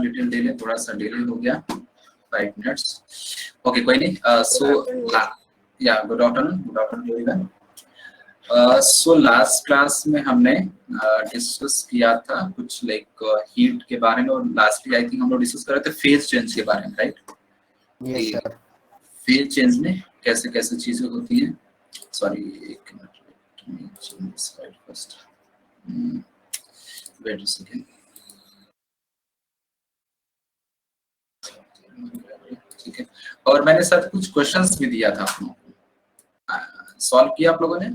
Detail ले लें, थोड़ा सा डिले हो गया 5 मिनट्स। ओके कोई नहीं। सो या good afternoon everyone. So last class में हमने डिस्कस किया था कुछ लाइक हीट के बारे में, और लास्टली आई थिंक हम लोग डिस्कस कर रहे थे फेज चेंज के बारे में, right? Yes sir. Phase change में कैसे कैसे चीजें होती हैं। सॉरी एक मिनट, slide first, wait a second. ठीक है, और मैंने साथ कुछ क्वेश्चंस भी दिया था आप लोगों को, सॉल्व किया आप लोगों ने?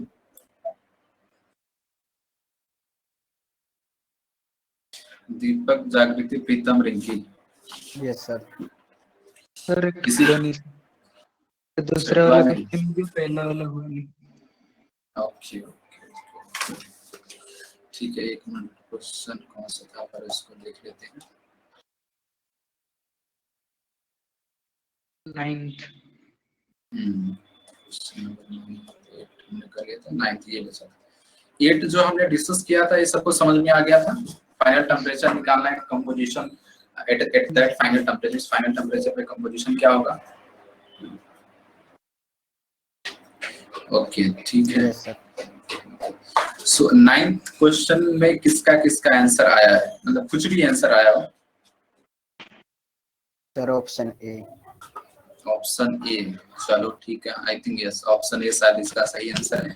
Deepak, Jagriti, Pritam, Rinki. Yes sir. Sir किसी हुआ नहीं, दूसरा वाला क्वेश्चन भी पहला वाला हुआ नहीं। ओके ओके ठीक है, एक मिनट, क्वेश्चन कौन सा था पर इसको देख लेते हैं। 9th। क्वेश्चन नंबर 8 हमने कर लिया था, 9th ये बचा। 8 जो हमने डिस्कस किया था ये सबको समझ में आ गया था। फाइनल टेम्परेचर निकालना है, composition at that final temperature पे कंपोजिशन क्या होगा। ओके ठीक है। Yes sir. सो 9th क्वेश्चन में किसका किसका आंसर आया है, मतलब कुछ भी आंसर आया हो? Sir option A. ऑप्शन ए, चलो ठीक है, I think yes option A शायद इसका सही आंसर है।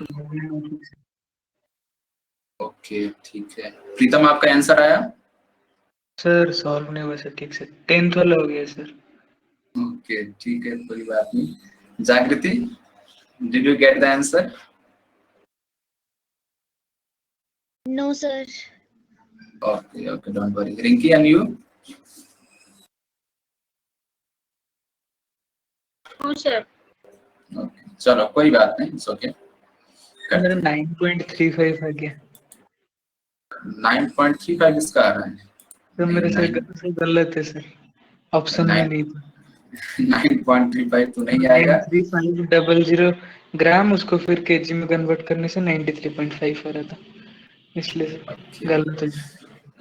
ओके ठीक है, प्रीतम आपका आंसर आया? सर सॉल्व नहीं हुआ सर ठीक से, 10th वाला हो गया सर। ओके ठीक है, कोई बात नहीं। Jagriti, did you get the answer? No sir. Okay okay, don't worry. Rinki and you? No sir. Okay चलो कोई बात नहीं, इट्स ओके। मेरा 9.35 आ गया। 9.35 इसका आ रहा है? तो मेरे से गलत है सर, ऑप्शन में नहीं था। 9.35 तो नहीं आएगा। 93500 ग्राम, उसको फिर केजी में कन्वर्ट करने से 93.5 आ रहा था, इसलिए गलत है।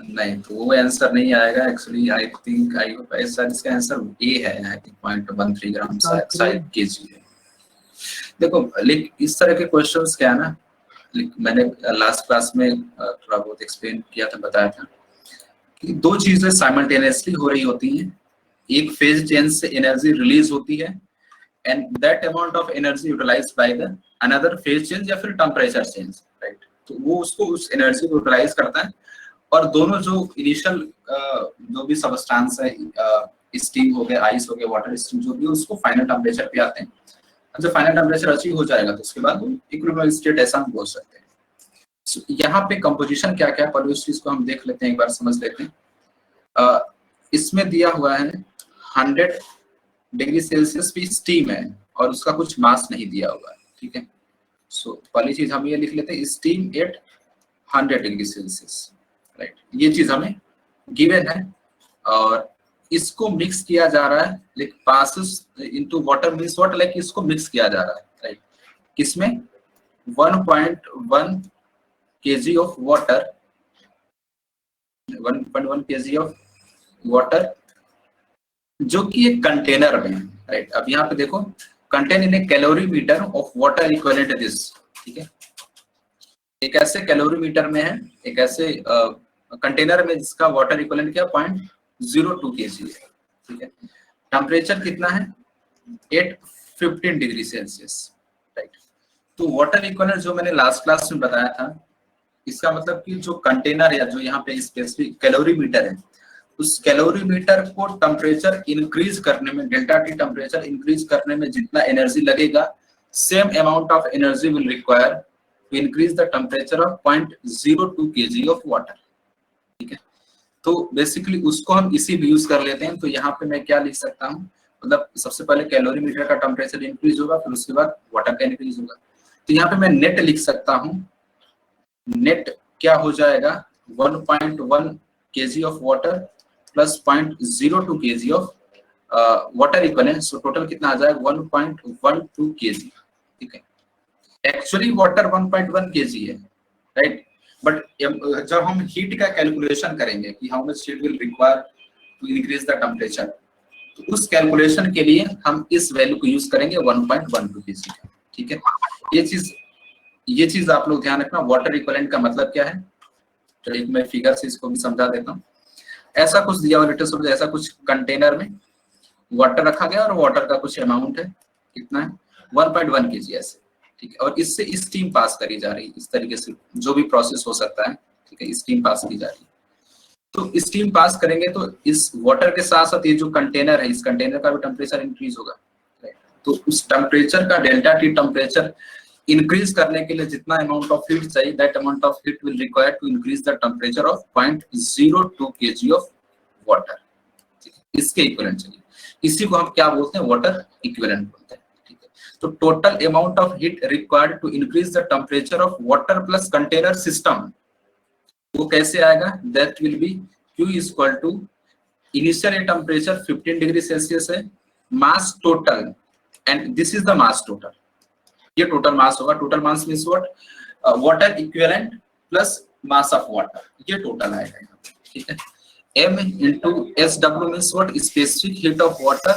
नहीं तो वो आंसर नहीं आएगा actually. I think I hope ऐसा इसका आंसर ए है। आई थिंक 0.13 ग्राम शायद केजी है। देखो लेकिन इस तरह के क्वेश्चंस क्या है ना, मैंने लास्ट क्लास में थोड़ा बहुत एक्सप्लेन किया था, बताया था कि दो चीजें साइमल्टेनियसली हो रही होती हैं। एक फेज चेंज से एनर्जी रिलीज होती है and that amount of energy utilised by the another phase change या फिर टेम्परेचर चेंज, राइट? तो वो उसको उस एनर्जी को यूटिलाइज करता है, और दोनों जो इनिशियल जो भी सबस्टेंस है, स्टीम हो गया, आइस हो गया, वाटर स्टीम जो भी, उसको फाइनल टेम्परेचर पे आते हैं। जब फाइनल टेम्परेचर अचीव हो जाएगा तो उसके बाद इक्विलिब्रियम स्टेट ऐसा हम बोल सकते हैं। So, यहाँ पे कंपोजिशन क्या क्या पर उस चीज को हम देख लेते हैं, एक बार समझ लेते हैं। इसमें दिया हुआ है 100 डिग्री सेल्सियस पे स्टीम है और उसका कुछ मास नहीं दिया हुआ है, ठीक है। सो पहली चीज हम ये लिख लेते हैं, steam eight 100 degree Celsius, right? ये चीज हमें गिवन है, और इसको मिक्स किया जा रहा है, like passes into water means what, like इसको मिक्स किया जा रहा है, राइट? किसमें? 1.1 kg of water, 1.1 kg of water जो कि एक कंटेनर में है, राइट? अब यहाँ पे देखो, contain in A calorimeter of water equivalent this, ठीक है। एक ऐसे कैलोरीमीटर में है, एक ऐसे कंटेनर में जिसका वाटर इक्विवेलेंट क्या 0.02 kg है, ठीक है। टेम्परेचर कितना है? 815 डिग्री सेल्सियस, राइट? तो वाटर इक्विवेलेंट जो मैंने लास्ट क्लास में बताया था, इसका मतलब कि जो कंटेनर या जो यहाँ पे स्पेसिफिक कैलोरीमीटर है, उस कैलोरीमीटर को टेम्परेचर इंक्रीज करने में, डेल्टा टी टेम्परेचर इंक्रीज करने में जितना एनर्जी लगेगा, same amount of energy will require to increase the temperature of 0.02 kg of water, ठीक है। तो बेसिकली उसको हम इसी भी यूज कर लेते हैं। तो यहाँ पे मैं क्या लिख सकता हूँ, मतलब सबसे पहले कैलोरीमीटर का टेम्परेचर इंक्रीज होगा, फिर उसके बाद वाटर का इंक्रीज होगा। तो यहाँ पे मैं नेट लिख सकता हूँ, नेट क्या हो जाएगा 1.1 kg of water plus 0.02 kg of water equivalent, so total कितना आ जाएगा 1.12 kg, ठीक है। एक्चुअली वाटर 1.1 kg है, राइट? बट जब हम हीट का कैलकुलेशन करेंगे कि how much heat will require to increase the temperature. तो उस कैलकुलेशन के लिए हम इस वैल्यू को यूज करेंगे 1.12 kg। ठीक है, ये चीज आप लोग ध्यान रखना। वाटर इक्विवेलेंट का मतलब क्या है, तो एक मैं फिगर से इसको भी समझा देता हूँ। ऐसा कुछ दिया हुआ लिटर सपोज, ऐसा कुछ कंटेनर में वाटर रखा गया और वाटर का कुछ अमाउंट है, कितना है 1.1 kg ऐसे। ठीक है, और इससे स्टीम पास करी जा रही है इस तरीके से, जो भी प्रोसेस हो सकता है। ठीक है, स्टीम पास की जा रही है। तो स्टीम पास करेंगे तो इस वाटर के साथ साथ ये जो कंटेनर है, इस कंटेनर का भी टेम्परेचर इंक्रीज होगा। तो उस टेम्परेचर का डेल्टा टी टेम्परेचर इंक्रीज करने के लिए जितना अमाउंट ऑफ हीट चाहिए, that amount of heat will require to increase the temperature of 0.02 kg of water. इसके इक्विवेलेंट चाहिए, इसी को हम क्या बोलते हैं, वाटर इक्विवेलेंट बोलते हैं। ठीक है, तो total amount of heat required to increase the temperature of water plus container system, वो कैसे आएगा, that will be Q equal to initial temperature 15 degree Celsius है, mass total, and this is the mass total. ये total mass होगा। Total mass means what, water equivalent plus mass of water, ये total आएगा। ठीक है, M into SW means what, specific heat of water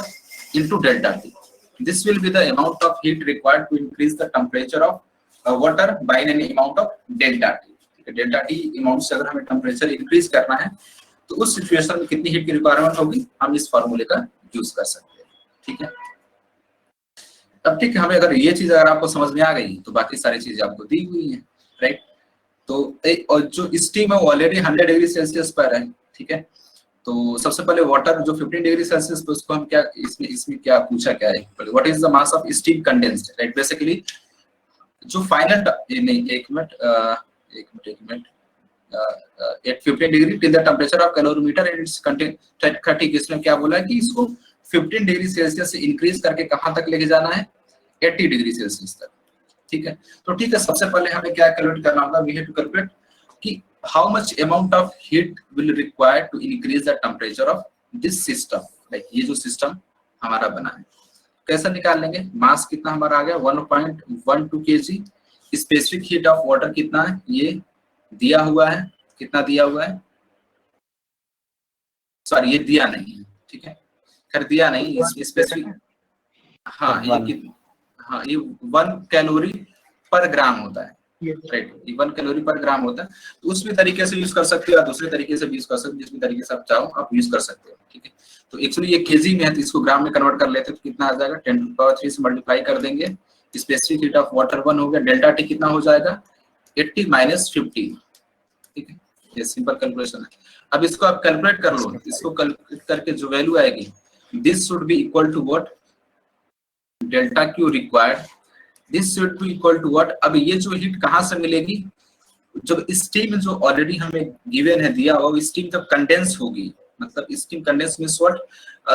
into delta T. This will be the amount of heat required to increase the temperature of water by an amount of delta T. Delta T amount से अगर हमें temperature increase करना है तो उस situation में कितनी heat की रिक्वायरमेंट होगी, हम इस फार्मूले का यूज कर सकते हैं। ठीक है, अब ठीक है, हमें अगर ये चीज अगर आपको समझ में आ गई तो बाकी सारी चीजें आपको दी हुई है, राइट। तो और जो स्टीम है वो ऑलरेडी 100 डिग्री सेल्सियस पर है। ठीक है, तो सबसे पहले वाटर जो 15 डिग्री सेल्सियस पे, उसको हम क्या इसमें क्या पूछा क्या है, what is the mass of steam condensed, right. Basically जो फाइनल, नहीं एक minute at 15 degree till the temperature of calorimeter and it's contain 30, इसमें क्या बोला है कि इसको 15 डिग्री सेल्सियस से इंक्रीज करके कहां तक लेके जाना है, 80 डिग्री सेल्सियस तक। ठीक है, तो ठीक है, सबसे पहले हमें क्या कैलकुलेट करना होगा, वी हैव टू कैलकुलेट कि how much amount of heat will require to increase the temperature of this system, like ये जो सिस्टम हमारा बना है। कैसे निकाल लेंगे, मास कितना हमारा आ गया 1.12 kg, specific heat of water कितना है, ये दिया हुआ है, कितना दिया हुआ है, सॉरी ये दिया नहीं है। ठीक है, खैर दिया नहीं, स्पेसिफिक, हाँ ये 1 कैलोरी पर ग्राम होता है, राइट, 1 कैलोरी पर ग्राम होता है। तो उस भी तरीके से यूज कर सकते हो या दूसरे तरीके से भी यूज कर सकते हो, जिस भी तरीके से आप चाहो आप यूज कर सकते हो। ठीक है, तो एक्चुअली ये केजी में है तो इसको ग्राम में कन्वर्ट कर लेते हैं, तो कितना आ जाएगा 10 टू पावर 3 से मल्टीप्लाई कर देंगे। स्पेसिफिक हीट ऑफ वाटर 1 हो गया, डेल्टा टी कितना हो जाएगा 80 माइनस 50। ठीक है, ये सिंपल कैलकुलेशन है। अब इसको आप कैलकुलेट कर लो, इसको कैलकुलेट करके जो वैल्यू आएगी, this should be equal to what, delta Q required, this should be equal to what. अब ये जो हीट कहां से मिलेगी, जब स्टीम जो ऑलरेडी हमें गिवन है दिया हुआ, स्टीम जब कंडेंस होगी, मतलब steam condense means what,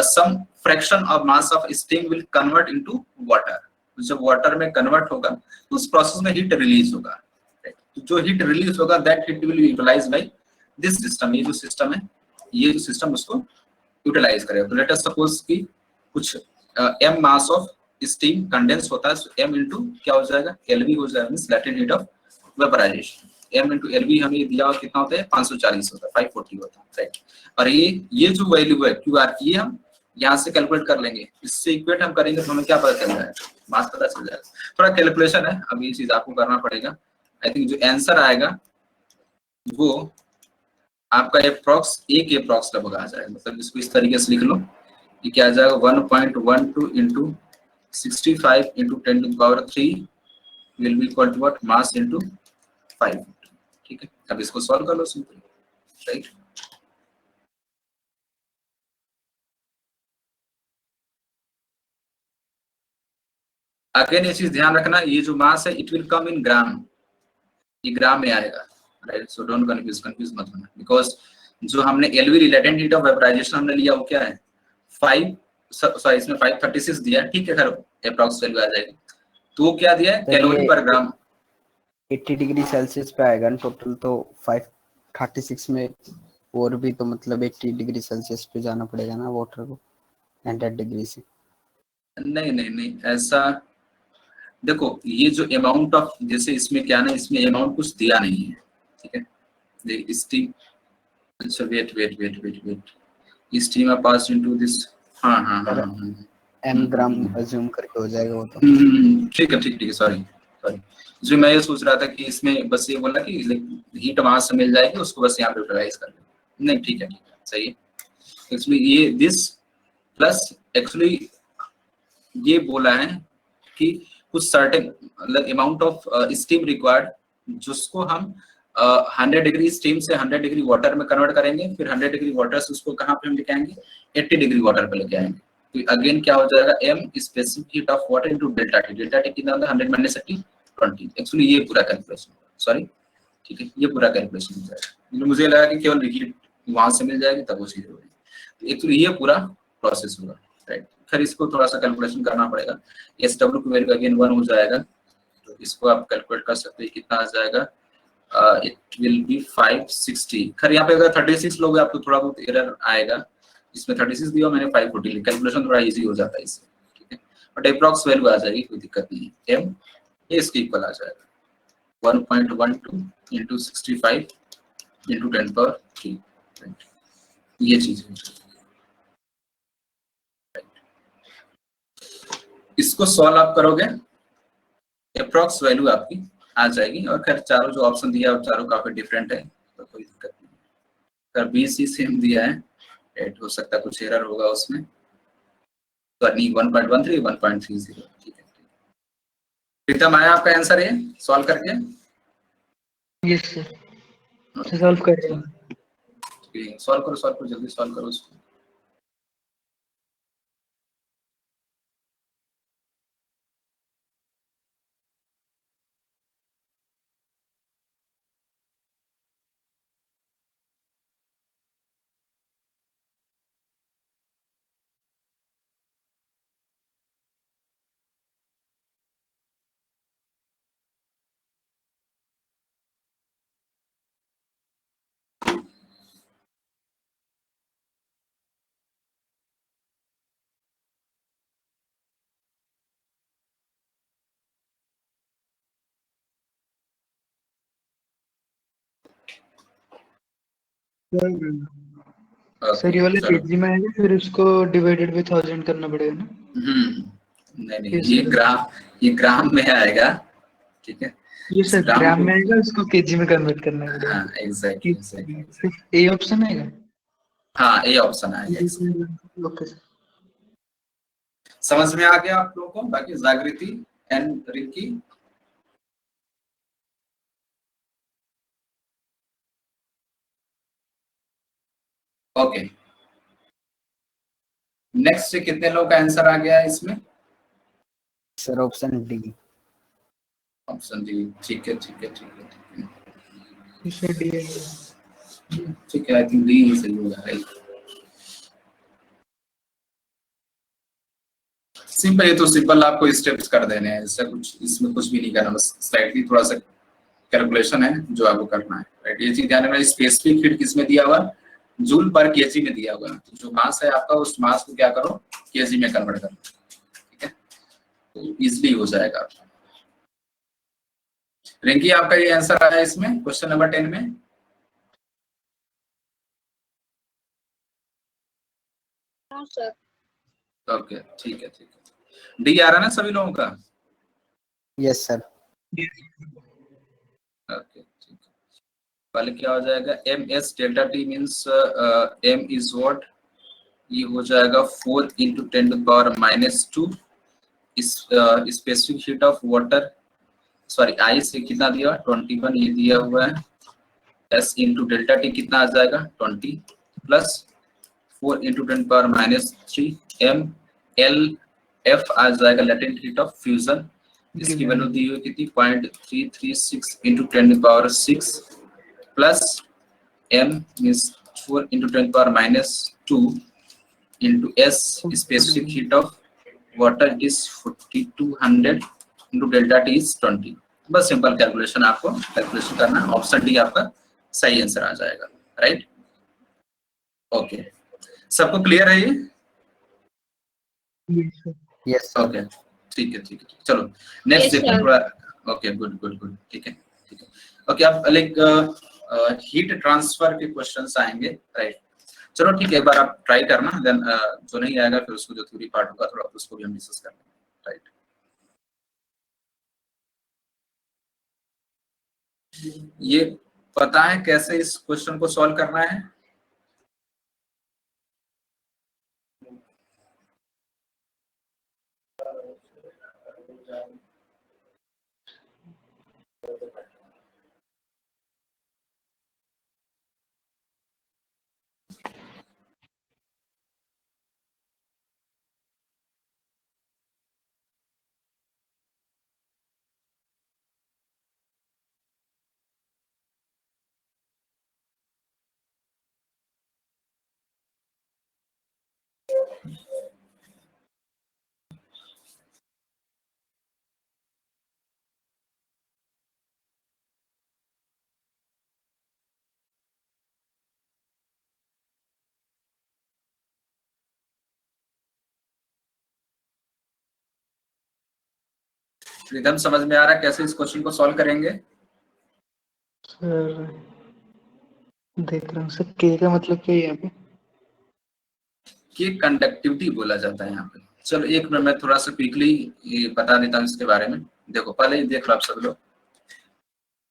some fraction of mass of steam will convert into water. जब वाटर में कन्वर्ट होगा तो उस प्रोसेस में हीट रिलीज होगा, जो हीट रिलीज होगा that heat will be utilised by this system. ये जो सिस्टम है, ये जो सिस्टम उसको यूटिलाइज करेगा। तो लेट अस सपोज कि कुछ m mass of steam condense होता है, so m इनटू क्या हो जाएगा, LV हो जाएगा, means latent heat of vaporisation. m into LV हमें दिया हुआ कितना होता है, 540 होता है, 540 होता है, राइट। और ये जो वैल्यू है QR की, ये हम यहाँ से कैलकुलेट कर लेंगे, इससे इक्वेट हम करेंगे तो हमें क्या पता चल जाएगा, मास पता चल जाएगा। थोड़ा कैलकुलेशन है, अब ये चीज आपको करना पड़ेगा। आई थिंक जो आंसर आएगा वो आपका अप्रॉक्स लगभग आ जाएगा। मतलब इसको इस तरीके से लिख लो, ये क्या आ जाएगा 1.12 into 65 into 10 to the power 3 will be equal to what, mass into 5। ठीक है, अब इसको सॉल्व कर लो सिंपली, राइट। अगेन ये चीज ध्यान रखना, ये जो मास है इट विल कम इन ग्राम, ये ग्राम में आएगा, राइट। सो डोंट कंफ्यूज मत होना, बिकॉज जो हमने LV रिलेटेंट हीट ऑफ वेपराइजेशन हमने लिया वो क्या है 536 दिया, ठीक है, खैर अप्रॉक्स वैल्यू आ जाएगी। तो वो क्या दिया है, कैलोरी पर ग्राम 80 डिग्री सेल्सियस पे आएगा ना टोटल, तो 536 में और भी तो मतलब 80 डिग्री सेल्सियस पे जाना पड़ेगा ना वाटर को 100 डिग्री से। नहीं ऐसा देखो, ये जो अमाउंट ऑफ, जैसे इसमें क्या ना, इसमें अमाउंट कुछ दिया नहीं है, ठीक है। स्टीम, अच्छा wait, steam are pass into this. हाँ हाँ हाँ हाँ m ग्राम अज्यूम करके हो जाएगा वो तो। ठीक है ठीक है, सॉरी सॉरी। जो मैं ये सोच रहा था कि इसमें बस ये बोला कि हीट वहां से मिल जाएगी, उसको बस यहाँ पे यूटिलाइज कर ले। नहीं ठीक है सही है। एक्चुअली ये दिस प्लस एक्चुअली ये बोला है कि कुछ सर्टेन मतलब अमाउंट ऑफ स्टीम रिक्वायर्ड, जिसको हम 100 डिग्री स्टीम से 100 डिग्री वाटर में कन्वर्ट करेंगे, फिर 100 डिग्री वाटर से उसको कहाँ पे हम लेके आएंगे, 80 डिग्री वाटर पे लेके आएंगे। तो अगेन क्या हो जाएगा, m specific heat of water into delta T. Delta T कितना होता है 100 माइनस 80 20। एक्चुअली ये पूरा कैलकुलेशन, सॉरी ठीक है, ये पूरा कैलकुलेशन हो जाएगा। मुझे लगा कि केवल हीट वहां से मिल जाएगी तब वो चीज होगी। एक्चुअली ये पूरा प्रोसेस होगा, राइट। फिर इसको थोड़ा सा कैलकुलेशन करना पड़ेगा। SW की वैल्यू अगेन 1 हो जाएगा, तो इसको आप कैलकुलेट कर सकते हैं कितना आ जाएगा। It will B 560। खैर यहाँ पे अगर 36 लोग आपको थोड़ा बहुत एरर आएगा, इसमें 36 दिया मैंने 540 लिखा, कैलकुलेशन थोड़ा इजी हो जाता है इससे, ठीक है। बट अप्रॉक्स वैल्यू आ जाएगी, कोई दिक्कत नहीं है। m ये इसके इक्वल आ जाएगा 1.12 इंटू 65 इंटू 10⁻3, ये चीज है। इसको सॉल्व आप करोगे, अप्रॉक्स वैल्यू आपकी आ जाएगी। और खैर चारों जो ऑप्शन दिया है चारों काफी डिफरेंट है, तो कोई दिक्कत नहीं है। खैर BC सेम दिया है, एट हो सकता है कुछ एरर होगा उसमें, तो नहीं 1.13 1.30, ठीक है। प्रीतम आया आपका आंसर है सॉल्व करके? यस सर, सॉल्व कर रहे हैं। सॉल्व करो जल्दी सॉल्व करो उसको। सर ये वाला केजी में आएगा, फिर उसको डिवाइडेड बाय 1000 करना पड़ेगा ना? नहीं ये ग्राम में आएगा, ठीक है। ये सर ग्राम में आएगा, उसको केजी में कन्वर्ट करना पड़ेगा। हाँ एग्जैक्टली। ए ऑप्शन आएगा? हाँ ए ऑप्शन आएगा। ओके सर, समझ में आ गया आप लोगों को? बाकी जागृति एंड रिंकी, ओके। नेक्स्ट कितने लोग का आंसर आ गया है इसमें? Sir option D. Option D, ठीक है। सर डी है। ठीक है, आई थिंक डी ही सही होगा, राइट। सिंपल, ये तो सिंपल आपको स्टेप्स कर देने हैं, इससे कुछ इसमें कुछ भी नहीं करना, बस स्लाइटली थोड़ा सा कैलकुलेशन है जो आपको करना है, राइट। ये चीज ध्यान रखना, स्पेसिफिक हीट किसमें दिया हुआ, जूल पर केजी में दिया हुआ है। तो जो मास है आपका, उस मास को क्या करो, केजी में कन्वर्ट करो, ठीक है, तो इजिली हो जाएगा। रिंकी आपका ये आंसर आया इसमें क्वेश्चन नंबर 10 में? हाँ सर। ओके ठीक है। डी आ रहा ना सभी लोगों का? Yes sir. ओके ठीक है। पहले क्या हो जाएगा, ms delta T means m is what, ये हो जाएगा 4 into 10⁻⁻2 specific heat of water, sorry I से कितना दिया 21 ये दिया हुआ है, s इंटू डेल्टा टी कितना आ जाएगा 20 plus 4 into 10⁻³ m l f आ जाएगा लेटेंट हीट ऑफ फ्यूजन, इसकी वैल्यू दी हुई कितनी 0.336 into 10⁻6 plus m means 4 into 10⁻² into s specific heat of water it is 4200 into delta T is 20। बस simple calculation आपको calculation करना है, ऑप्शन डी आपका सही आंसर आ जाएगा, राइट। ओके, सबको क्लियर है ये? यस ओके ठीक है चलो नेक्स्ट Yes, देखते हैं sir. थोड़ा। ओके गुड ठीक है। ओके, अब लाइक हीट ट्रांसफर के क्वेश्चंस आएंगे, राइट। चलो ठीक है, एक बार आप ट्राई करना, देन जो नहीं आएगा फिर उसको जो थ्योरी पार्ट होगा थोड़ा उसको भी हम डिस्कस कर लेंगे, राइट। ये पता है कैसे इस क्वेश्चन को सॉल्व करना है? एकदम समझ में आ रहा है कैसे इस क्वेश्चन को सॉल्व करेंगे? सर देख रहा हूँ सर, के का मतलब क्या है यहाँ पे? कि कंडक्टिविटी बोला जाता है यहाँ पे। चलो एक मिनट मैं थोड़ा सा क्विकली ये बता देता हूँ इसके बारे में। देखो पहले ही देख लो आप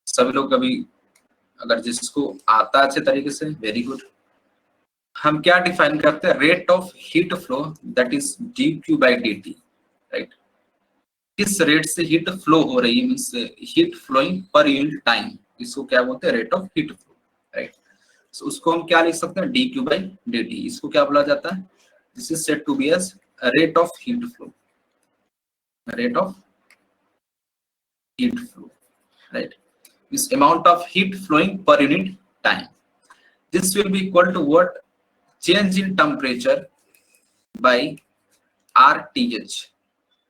सब लोग कभी अगर जिसको आता अच्छे तरीके से, वेरी गुड। हम क्या डिफाइन करते हैं? Rate of heat flow that is dq by dt, right. किस रेट से हीट फ्लो हो रही है, means heat flowing per unit time, इसको क्या बोलते हैं? Rate of heat flow, right. So उसको हम क्या लिख सकते हैं? dq by dt। इसको क्या बोला जाता है? This is said to be as rate of heat flow, rate of heat flow, right. This amount of heat flowing per unit time. This will be equal to what? Change in temperature by RTH.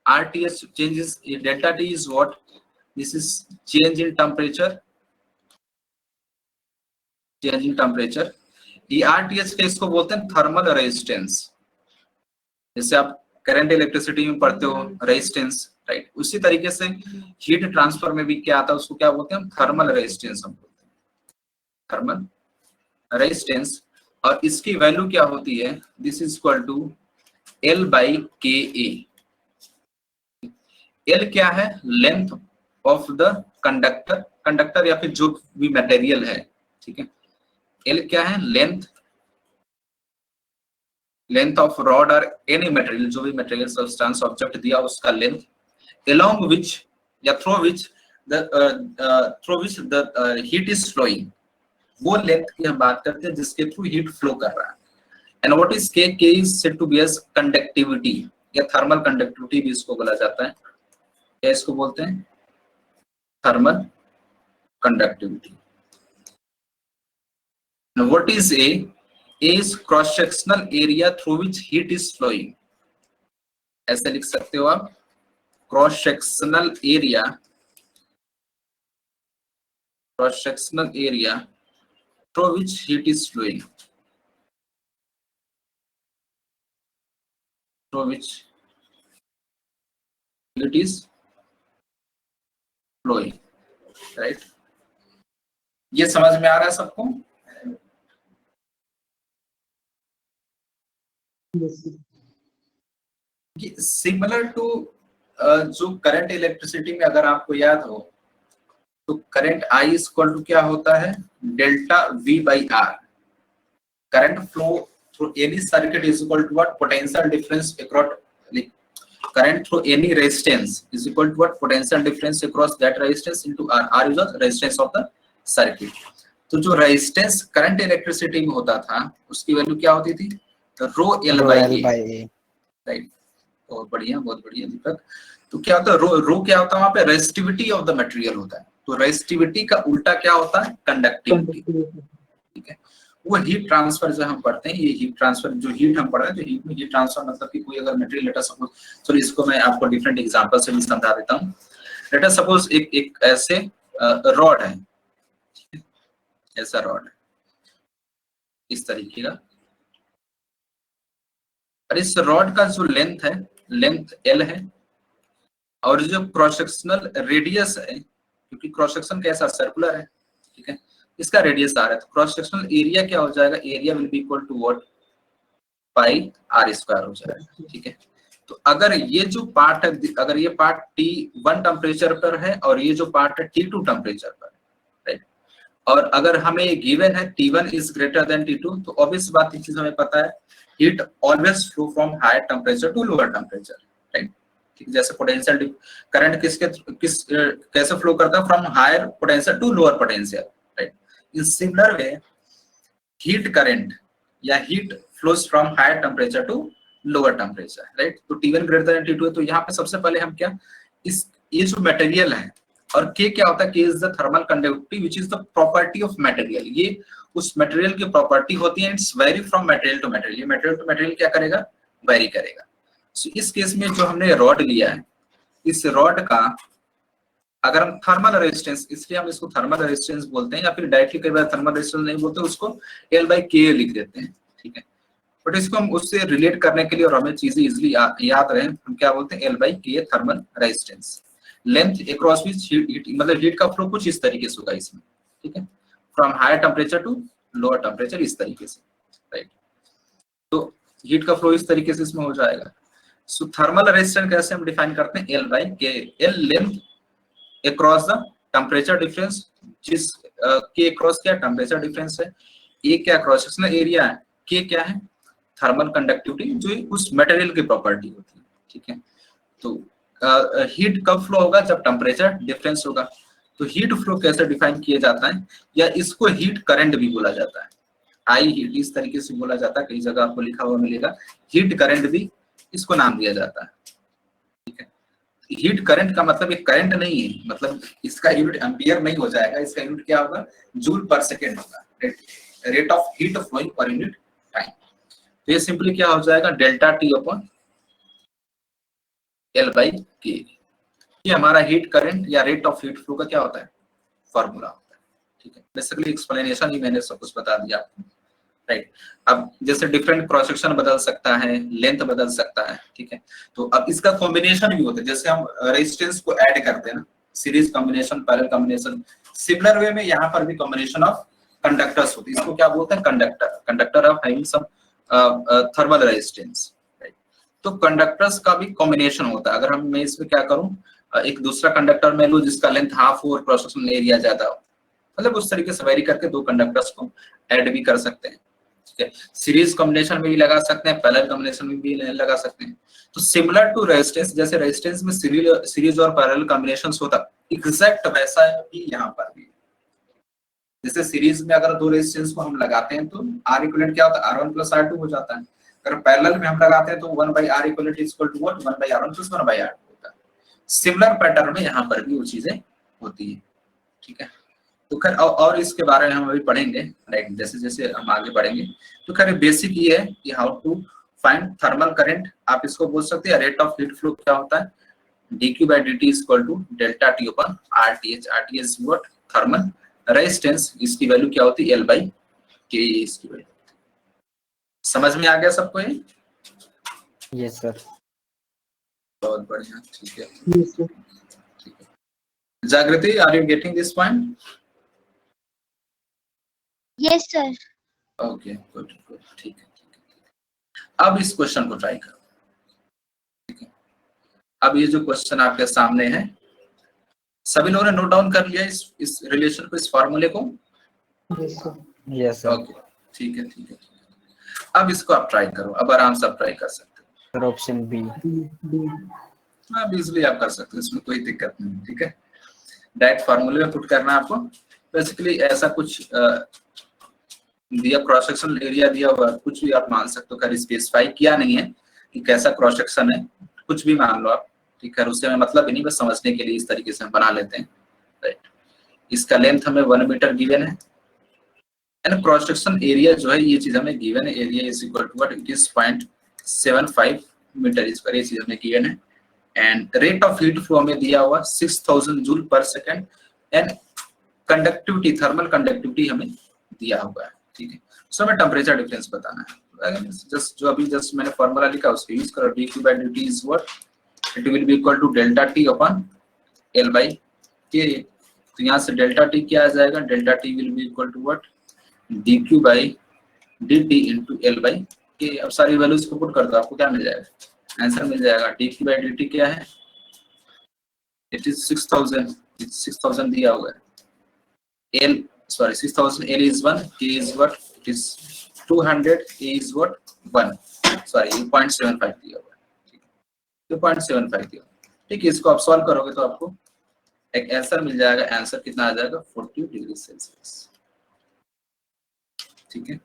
RTH changes, delta T is what? This is change in temperature. Change in temperature. ये RTH के इसको बोलते हैं thermal resistance. जैसे आप current electricity में पढ़ते हो रेजिस्टेंस, राइट। उसी तरीके से हीट ट्रांसफर में भी क्या आता है, उसको क्या बोलते हैं? थर्मल रेजिस्टेंस हम बोलते हैं, थर्मल रेजिस्टेंस। और इसकी वैल्यू क्या होती है? This is equal to L by K A. L क्या है? लेंथ ऑफ द कंडक्टर या फिर जो भी मटेरियल है, ठीक है। L क्या है? लेंथ ऑफ रॉड और एनी मटेरियल, जो भी मटेरियल सब्सटेंस ऑब्जेक्ट दिया उसका लेंथ, along which या through which the heat is flowing, वो लेंथ की हम बात करते हैं जिसके थ्रू हीट फ्लो कर रहा है। And what is K? K is said to be as conductivity या थर्मल कंडक्टिविटी भी इसको बोला जाता है। क्या इसको बोलते हैं? Thermal conductivity. Now what is A? A is cross sectional area through which heat is flowing. ऐसे लिख सकते हो आप, cross sectional area through which heat is flowing, through which heat is flowing, right? ये समझ में आ रहा है सबको? सिमिलर टू जो करंट इलेक्ट्रिसिटी में अगर आपको याद हो तो current I is equal to क्या होता है? Delta V by R. Current flow through any circuit is equal to what? Potential difference across, current through any resistance is equal to what? Potential difference across that resistance into R. R is the resistance of the circuit. तो जो resistance current electricity में होता था उसकी value क्या होती थी? Rho L by A, right. बहुत बढ़िया दीपक। तो क्या होता है? रो क्या होता है वहां पे? रेजिस्टिविटी ऑफ द मटेरियल होता है। तो रेजिस्टिविटी का उल्टा क्या होता है? कंडक्टिविटी, ठीक है। वो हीट ट्रांसफर जो हम पढ़ते हैं, ये हीट ट्रांसफर जो हीट हम पढ़ रहे हैं, जो हीट में हीट ट्रांसफर मतलब कि कोई अगर मटेरियल लेटर सपोज, चलो इसको मैं आपको डिफरेंट एग्जांपल से भी समझा देता हूँ। लेटर सपोज एक ऐसे रॉड है, ऐसा रॉड है इस तरीके का, और इस रॉड का जो लेंथ है, लेंथ L है, और जो क्रॉस सेक्शनल रेडियस है, क्योंकि क्रॉस सेक्शन कैसा? सर्कुलर है, ठीक है। इसका रेडियस आर है, तो क्रॉस सेक्शनल एरिया क्या हो जाएगा, area will be equal to what, pi R square हो जाएगा। ठीक है, तो अगर ये जो पार्ट है, अगर ये पार्ट T1 टेम्परेचर पर है और ये जो पार्ट है T2 टेम्परेचर पर, राइट, और अगर हमें ये गिवन है T1 is greater than T2, तो ऑब्वियस बात एक चीज हमें पता है, heat always flow from higher temperature to lower temperature, right. ठीक, जैसे पोटेंशियल करंट कैसे फ्लो करता है, from higher potential to lower potential, right. In similar way heat current या heat flows from higher temperature to lower temperature, right. तो T1 greater than T2 है, तो यहाँ पे सबसे पहले हम क्या, इस ये जो मटेरियल है, और K क्या होता है, K is the thermal conductivity which is the property of material, ये उस मटेरियल की प्रॉपर्टी होती है, it's vary from material to material, ये मटेरियल टू मटेरियल क्या करेगा, वेरी करेगा। सो इस केस में जो हमने रॉड लिया है, इस रॉड का अगर हम थर्मल रेजिस्टेंस, इसलिए हम इसको थर्मल रेजिस्टेंस बोलते हैं, या फिर डायरेक्टली कई बार थर्मल रेजिस्टेंस नहीं बोलते, उसको L/K लिख देते हैं। ठीक है, बट इसको हम उससे रिलेट करने के लिए और हमें चीजें इजिली याद रहे, हम क्या बोलते हैं, L/K thermal resistance, length across which heat, मतलब हीट का फ्लो कुछ इस तरीके से होगा इसमें। ठीक है, from higher temperature to lower temperature, इस तरीके से, राइट। तो हीट का फ्लो इस तरीके से इसमें हो जाएगा। सो थर्मल रेजिस्टेंस कैसे हम डिफाइन करते हैं, L/K, L length across the temperature difference, जिस K अक्रॉस क्या टेम्परेचर डिफरेंस है, A क्या क्रॉस सेक्शनल एरिया है, K क्या है थर्मल कंडक्टिविटी, जो उस मटेरियल की प्रॉपर्टी होती है। ठीक है, तो हीट कब फ्लो होगा, जब टेम्परेचर डिफरेंस होगा। तो हीट फ्लो कैसे डिफाइन किया जाता है, या इसको हीट करंट भी बोला जाता है, आई हीट इस तरीके से बोला जाता है, कई जगह आपको लिखा हुआ मिलेगा, हीट करंट भी इसको नाम दिया जाता है। ठीक है, हीट करंट का मतलब एक करंट नहीं है, मतलब इसका यूनिट एम्पियर नहीं हो जाएगा, इसका यूनिट क्या होगा, जूल पर सेकेंड होगा, rate of heat flowing per unit time. तो ये सिंपली क्या हो जाएगा, डेल्टा T अपॉन L/K, ये हमारा हीट करंट या रेट ऑफ हीट फ्लो का क्या होता है, फॉर्मूला होता है। ठीक है, बेसिकली एक्सप्लेनेशन ही मैंने सब कुछ बता दिया आपको, राइट। अब जैसे डिफरेंट क्रॉस सेक्शन बदल सकता है, लेंथ बदल सकता है। ठीक है, तो अब इसका कॉम्बिनेशन भी होता है, जैसे हम रेजिस्टेंस को ऐड करते हैं ना, series combination, parallel combination, similar way में यहाँ पर भी कॉम्बिनेशन ऑफ कंडक्टर्स होती है, इसको क्या बोलते हैं, conductor of having some thermal resistance, right. तो कंडक्टर्स का भी कॉम्बिनेशन होता है। अगर मैं इसमें क्या करूं, एक दूसरा कंडक्टर में लूं जिसका लेंथ हाफ हो और क्रॉस सेक्शनल एरिया ज्यादा हो, मतलब उस तरीके से वेरी करके दो कंडक्टर्स को ऐड भी कर सकते हैं। ठीक है, सीरीज कॉम्बिनेशन में भी लगा सकते हैं, पैरेलल कॉम्बिनेशन में भी लगा सकते हैं। तो सिमिलर टू रेजिस्टेंस, जैसे रेजिस्टेंस में सीरीज और पैरेलल कॉम्बिनेशंस होता, एग्जैक्ट वैसा ही यहाँ पर भी। जैसे सीरीज में अगर दो रेजिस्टेंस को हम लगाते हैं तो R इक्विवेलेंट क्या होता है, R1 + R2 हो जाता है। अगर पैरेलल में हम लगाते हैं तो 1/R equivalent is equal to what, 1/R1 + 1/R2 होता है। सिमिलर पैटर्न में यहाँ पर भी वो चीजें होती है। ठीक है, तो खैर और इसके बारे में हम अभी पढ़ेंगे, राइट, जैसे जैसे हम आगे बढ़ेंगे। तो खैर बेसिक ये है कि how to find thermal current, आप इसको बोल सकते हैं रेट ऑफ हीट फ्लो क्या होता है, dQ/dt is equal to delta T upon RTH, RTH is what, thermal resistance, इसकी वैल्यू क्या होती है, L/K इसकी वैल्यू। समझ में आ गया सबको ये? Yes sir. बहुत बढ़िया, ठीक है। Yes, sir. Jagriti, are you getting this point? Yes, sir. Okay, good good, ठीक है। अब इस क्वेश्चन को ट्राई करो। ठीक है, अब ये जो क्वेश्चन आपके सामने है, सभी लोगों ने नोट डाउन कर लिया इस रिलेशन को, इस फॉर्मूले को? Yes, sir. Yes sir. Okay, ठीक है ठीक है। अब इसको आप ट्राई करो, अब आराम से आप ट्राई कर सकते हो। Sir option B. अब इजिली आप कर सकते हो, इसमें कोई दिक्कत नहीं। ठीक है, डायरेक्ट फॉर्मूले में पुट करना आपको। बेसिकली ऐसा कुछ दिया, क्रॉस सेक्शनल एरिया दिया हुआ, कुछ भी आप मान सकते हो, खैर स्पेसिफाई किया नहीं है कि कैसा क्रॉस सेक्शन है, कुछ भी मान लो आप। ठीक है, उससे हमें मतलब ही नहीं, बस समझने के लिए इस तरीके से हम बना लेते हैं, राइट। इसका लेंथ हमें 1 मीटर गिवन है, एंड क्रॉस सेक्शन एरिया जो है ये चीज हमें गिवन है, area is equal to what, it is 0.75 metre square, ये चीज हमें गिवन है। And rate of heat flow हमें दिया हुआ 6000 joule per second, and conductivity, thermal conductivity हमें दिया हुआ है। ठीक है, सो हमें टेम्परेचर डिफरेंस बताना है। जस्ट जो अभी जस्ट मैंने फॉर्मूला लिखा उसको यूज करो, dQ/dt is what, it will be equal to delta T upon L/K। तो यहाँ से डेल्टा टी क्या आ जाएगा, delta T will be equal to what, D Q by D T into L by K. अब सारी values को put कर दो, आपको क्या मिल जाएगा, आंसर मिल जाएगा। D Q by D T क्या है, इट इज 6000, 6000 दिया हुआ है। एल सॉरी 6000, एल इज 1, के is what, it is 200, A is what 1, sorry 0.75 दिया हुआ है, ठीक है 0.75 दिया। ठीक है, इसको आप सॉल्व करोगे तो आपको एक आंसर मिल जाएगा। आंसर कितना आ जाएगा, 40 डिग्री सेल्सियस। ठीक है,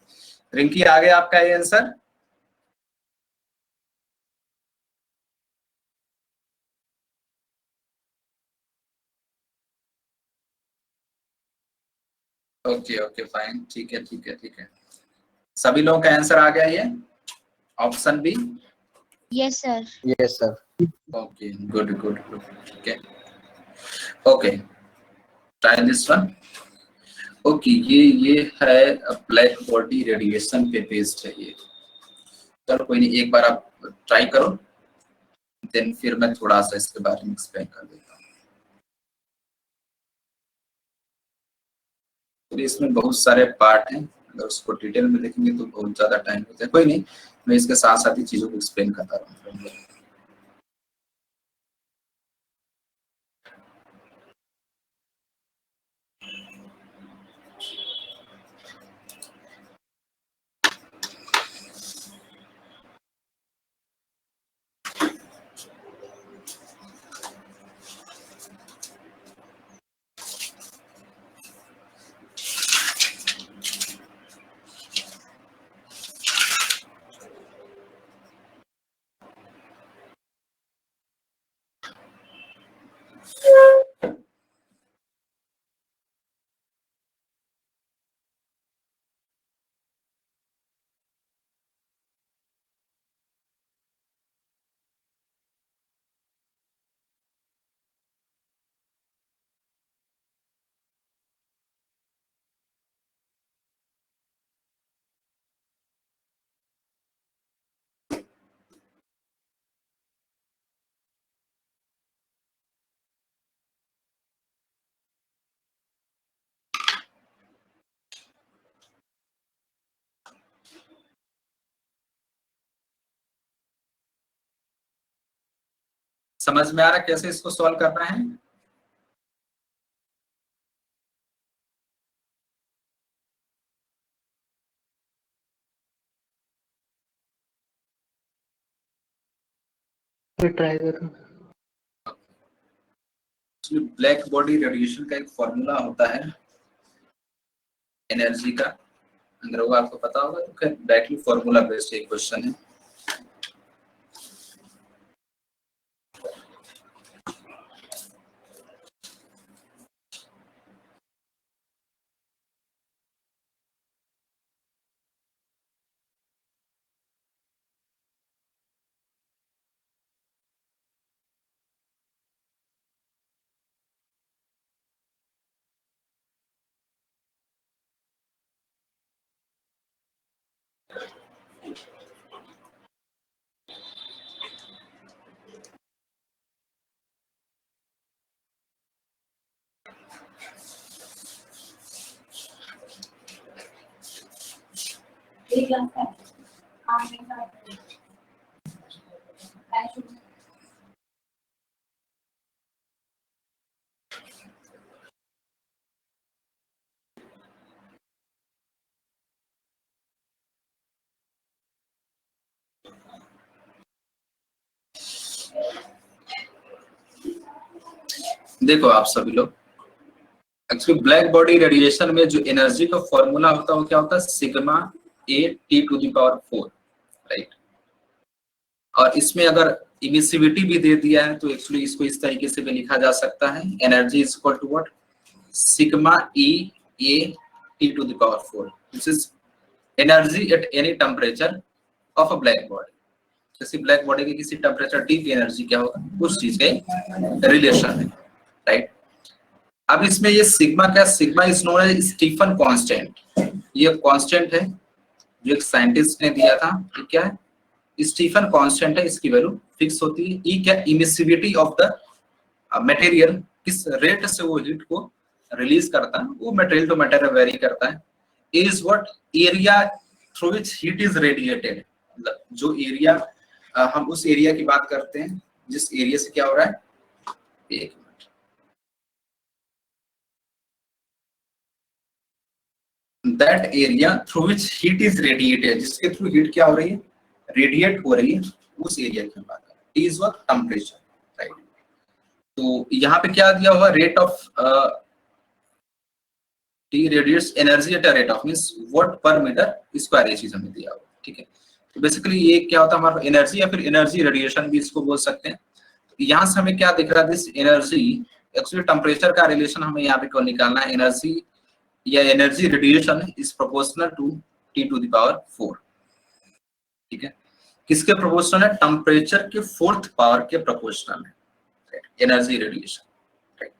रिंकी आ गया आपका ये आंसर। ओके ओके फाइन, ठीक है ठीक है ठीक है, सभी लोगों का आंसर आ गया ये, option B. Yes sir. Yes sir. Okay good good good, ठीक है okay, try this one. Okay, ये है ब्लैक बॉडी रेडिएशन पे बेस्ड है ये। चलो कोई नहीं, एक बार आप ट्राई करो, देन फिर मैं थोड़ा सा इसके बारे में एक्सप्लेन कर देता हूँ। तो इसमें बहुत सारे पार्ट हैं, अगर उसको डिटेल में देखेंगे तो बहुत ज्यादा टाइम होता है। कोई नहीं, मैं इसके साथ साथ ही चीजों को एक्सप्लेन करता रहूँगा। समझ में आ रहा है कैसे इसको सॉल्व करना है? ट्राई करो। ब्लैक बॉडी रेडिएशन का एक फॉर्मूला होता है एनर्जी का, अगर वो आपको पता होगा तो खैर डायरेक्टली फॉर्मूला बेस्ड एक क्वेश्चन है। देखो आप सभी लोग, एक्चुअली ब्लैक बॉडी रेडिएशन में जो एनर्जी का फॉर्मूला होता है वो क्या होता है, sigma A T to the power 4, right. और इसमें अगर इमिसिविटी भी दे दिया है तो एक्चुअली इसको इस तरीके से भी लिखा जा सकता है, energy is equal to what, sigma e A T to the power 4, this is energy at any temperature of a black body. जैसे ब्लैक बॉडी के किसी टेम्परेचर टी की एनर्जी क्या होगा, उस चीज के रिलेशन है, राइट। अब इसमें ये सिग्मा क्या, sigma is known as Stephen constant, ये कांस्टेंट है जो एक साइंटिस्ट ने दिया था, ये क्या है, स्टीफन कांस्टेंट है, इसकी वैल्यू फिक्स होती है। ई क्या, इमिसिविटी ऑफ द मटेरियल, किस रेट से वो हीट को रिलीज करता है वो मटेरियल टू मटेरियल वेरी करता है। Is what area through which heat is radiated, मतलब जो एरिया हम उस एरिया की बात करते हैं जिस एरिया से क्या हो रहा है, एक minute, that area through which heat is radiated, जिसके थ्रू हीट क्या हो रही है, रेडिएट हो रही है, उस एरिया की बात करें। T is what temperature, right. तो यहाँ पे क्या दिया हुआ, rate of T radiates energy at a rate of means watt per metre square, ये चीज हमें दिया हुआ, ठीक है। तो बेसिकली ये क्या होता है हमारा एनर्जी या फिर एनर्जी रेडिएशन भी इसको बोल सकते हैं। तो यहाँ से हमें क्या दिख रहा है, दिस एनर्जी एक्चुअली टेम्परेचर का रिलेशन हमें यहाँ पे क्यों निकालना है, एनर्जी या energy radiation is proportional to T to the power 4, ठीक है। किसके प्रोपोर्शनल है, टेम्परेचर के 4th पावर के प्रोपोर्शनल है एनर्जी रेडिएशन, राइट।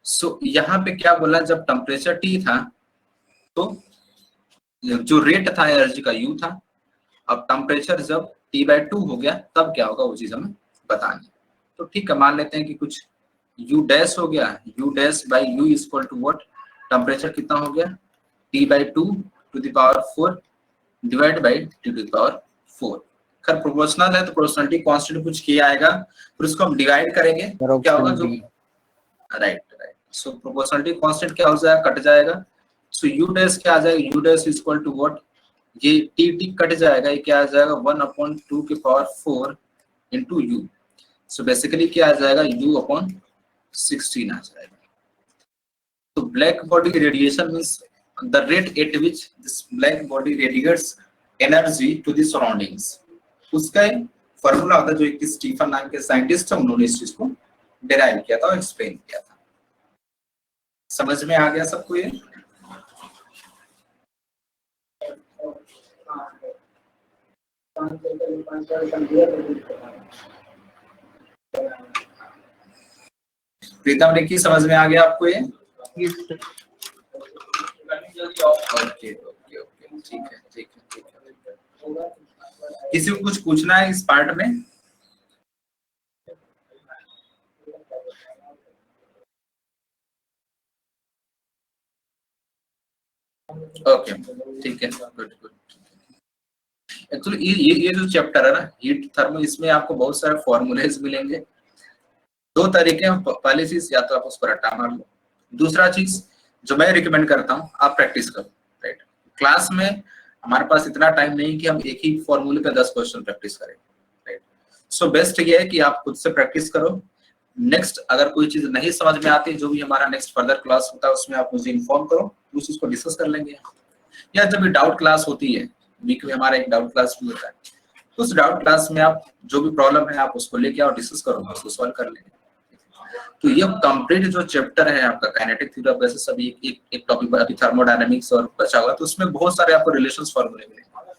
सो यहाँ पे क्या बोला, जब टेम्परेचर टी था तो जो रेट था एनर्जी का यू था, अब टेम्परेचर जब T/2 हो गया तब क्या होगा वो चीज हमें बतानी है। तो ठीक है, मान लेते हैं कि कुछ U डैश हो गया, U dash by U is equal to what, temperature कितना हो गया T/2 to the power 4 divide by T to the power 4। खैर प्रोपोर्शनल है तो प्रोपोर्शनलिटी कांस्टेंट कुछ किया आएगा, फिर उसको हम डिवाइड करेंगे तो क्या होगा, जो राइट राइट। सो प्रोपोर्शनलिटी कांस्टेंट क्या हो जाएगा, कट जाएगा। सो U डैश क्या आ जाएगा, U dash is equal to what, ये टी कट जाएगा, ये क्या आ जाएगा 1/2 के power 4 into U. So basically क्या आ जाएगा, U/16 आ जाएगा। तो black body radiation means the rate at which this black body radiates energy to the surroundings, उसका एक फॉर्मूला होता है जो एक स्टीफन नाम के साइंटिस्ट है उन्होंने इस चीज को डिराइव किया था और एक्सप्लेन किया था। समझ में आ गया सबको ये? प्रीतम रिकी समझ में आ गया आपको ये? Yes, sir. Okay okay okay, ठीक है ठीक है ठीक है। किसी को कुछ पूछना है इस पार्ट में? ओके ठीक है, गुड गुड। एक्चुअली ये जो चैप्टर है ना हीट थर्मो, इसमें आपको बहुत सारे फॉर्मूलेज मिलेंगे। दो तरीके हैं, पहली चीज या तो आप उस पर रट्टा मार लो, दूसरा चीज जो मैं रिकमेंड करता हूँ आप प्रैक्टिस करो, राइट। क्लास में हमारे पास इतना टाइम नहीं कि हम एक ही फॉर्मूले पे 10 क्वेश्चन प्रैक्टिस करें, राइट। सो बेस्ट ये है कि आप खुद से प्रैक्टिस करो। नेक्स्ट अगर कोई चीज नहीं समझ में आती, जो भी हमारा नेक्स्ट फर्दर क्लास होता है उसमें आप मुझे इन्फॉर्म करो, उस चीज को डिस्कस कर लेंगे। या जब भी डाउट क्लास होती है, वीक में हमारा एक डाउट क्लास भी होता है, तो उस डाउट क्लास में आप जो भी प्रॉब्लम है आप उसको लेके आओ, डिस्कस करो, उसको सॉल्व कर लेंगे। तो ये कंप्लीट जो चैप्टर है आपका काइनेटिक थ्योरी ऑफ गैसेस, अभी एक टॉपिक अभी थर्मोडायनामिक्स और बचा हुआ, तो उसमें बहुत सारे आपको रिलेशंस फॉर्मूले मिलेंगे।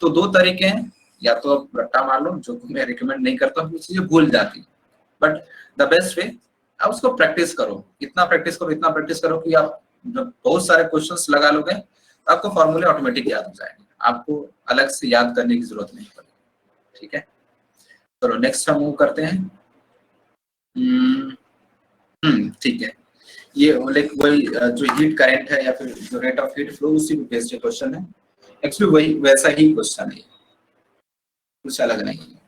तो दो तरीके हैं, या तो आप रट्टा मार लो, जो मैं रिकमेंड नहीं करता हूँ, चीजें भूल जाती, बट द बेस्ट वे आप उसको प्रैक्टिस करो, इतना प्रैक्टिस करो, इतना प्रैक्टिस करो कि आप जब बहुत सारे क्वेश्चंस लगा लोगे तो आपको फॉर्मूले ऑटोमेटिक याद हो जाएंगे, आपको अलग से याद करने की जरूरत नहीं पड़ेगी, ठीक है। चलो नेक्स्ट हम मूव करते हैं। ठीक है, ये लाइक वही जो हीट करंट है या फिर जो रेट ऑफ हीट फ्लो उसी पे बेस्ड क्वेश्चन है। एक्चुअली वही वैसा ही क्वेश्चन है, कुछ अलग नहीं है।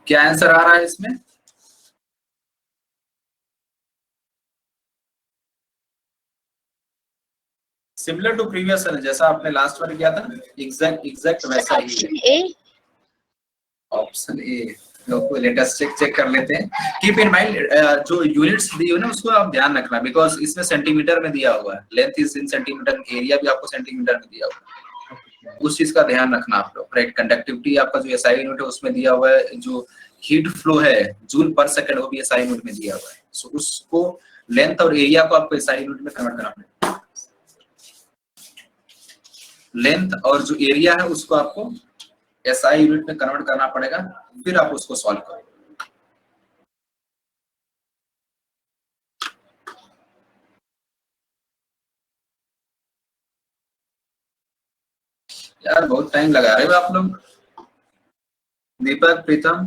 क्या आंसर आ रहा है इसमें? सिमिलर टू प्रीवियस जैसा आपने लास्ट बार किया था, एग्जैक्ट वैसा ही है। Option A. Option A, latest check कर लेते हैं। कीप इन माइंड जो यूनिट्स दी हुई ना उसको आप ध्यान रखना, बिकॉज इसमें सेंटीमीटर में दिया हुआ है, length is in centimetre, area भी आपको सेंटीमीटर में दिया हुआ है, उस चीज का ध्यान रखना आप लोग, राइट। कंडक्टिविटी आपका जो एसआई यूनिट है उसमें दिया हुआ है, जो हीट फ्लो है जूल पर सेकंड वो भी एसआई यूनिट में दिया हुआ है। सो उसको लेंथ और एरिया को आपको एसआई यूनिट में कन्वर्ट करना पड़ेगा। लेंथ और जो एरिया है उसको आपको एसआई यूनिट में कन्वर्ट करना पड़ेगा, फिर आप उसको सॉल्व करो। यार बहुत टाइम लगा रहे हो आप लोग। दीपक, प्रीतम,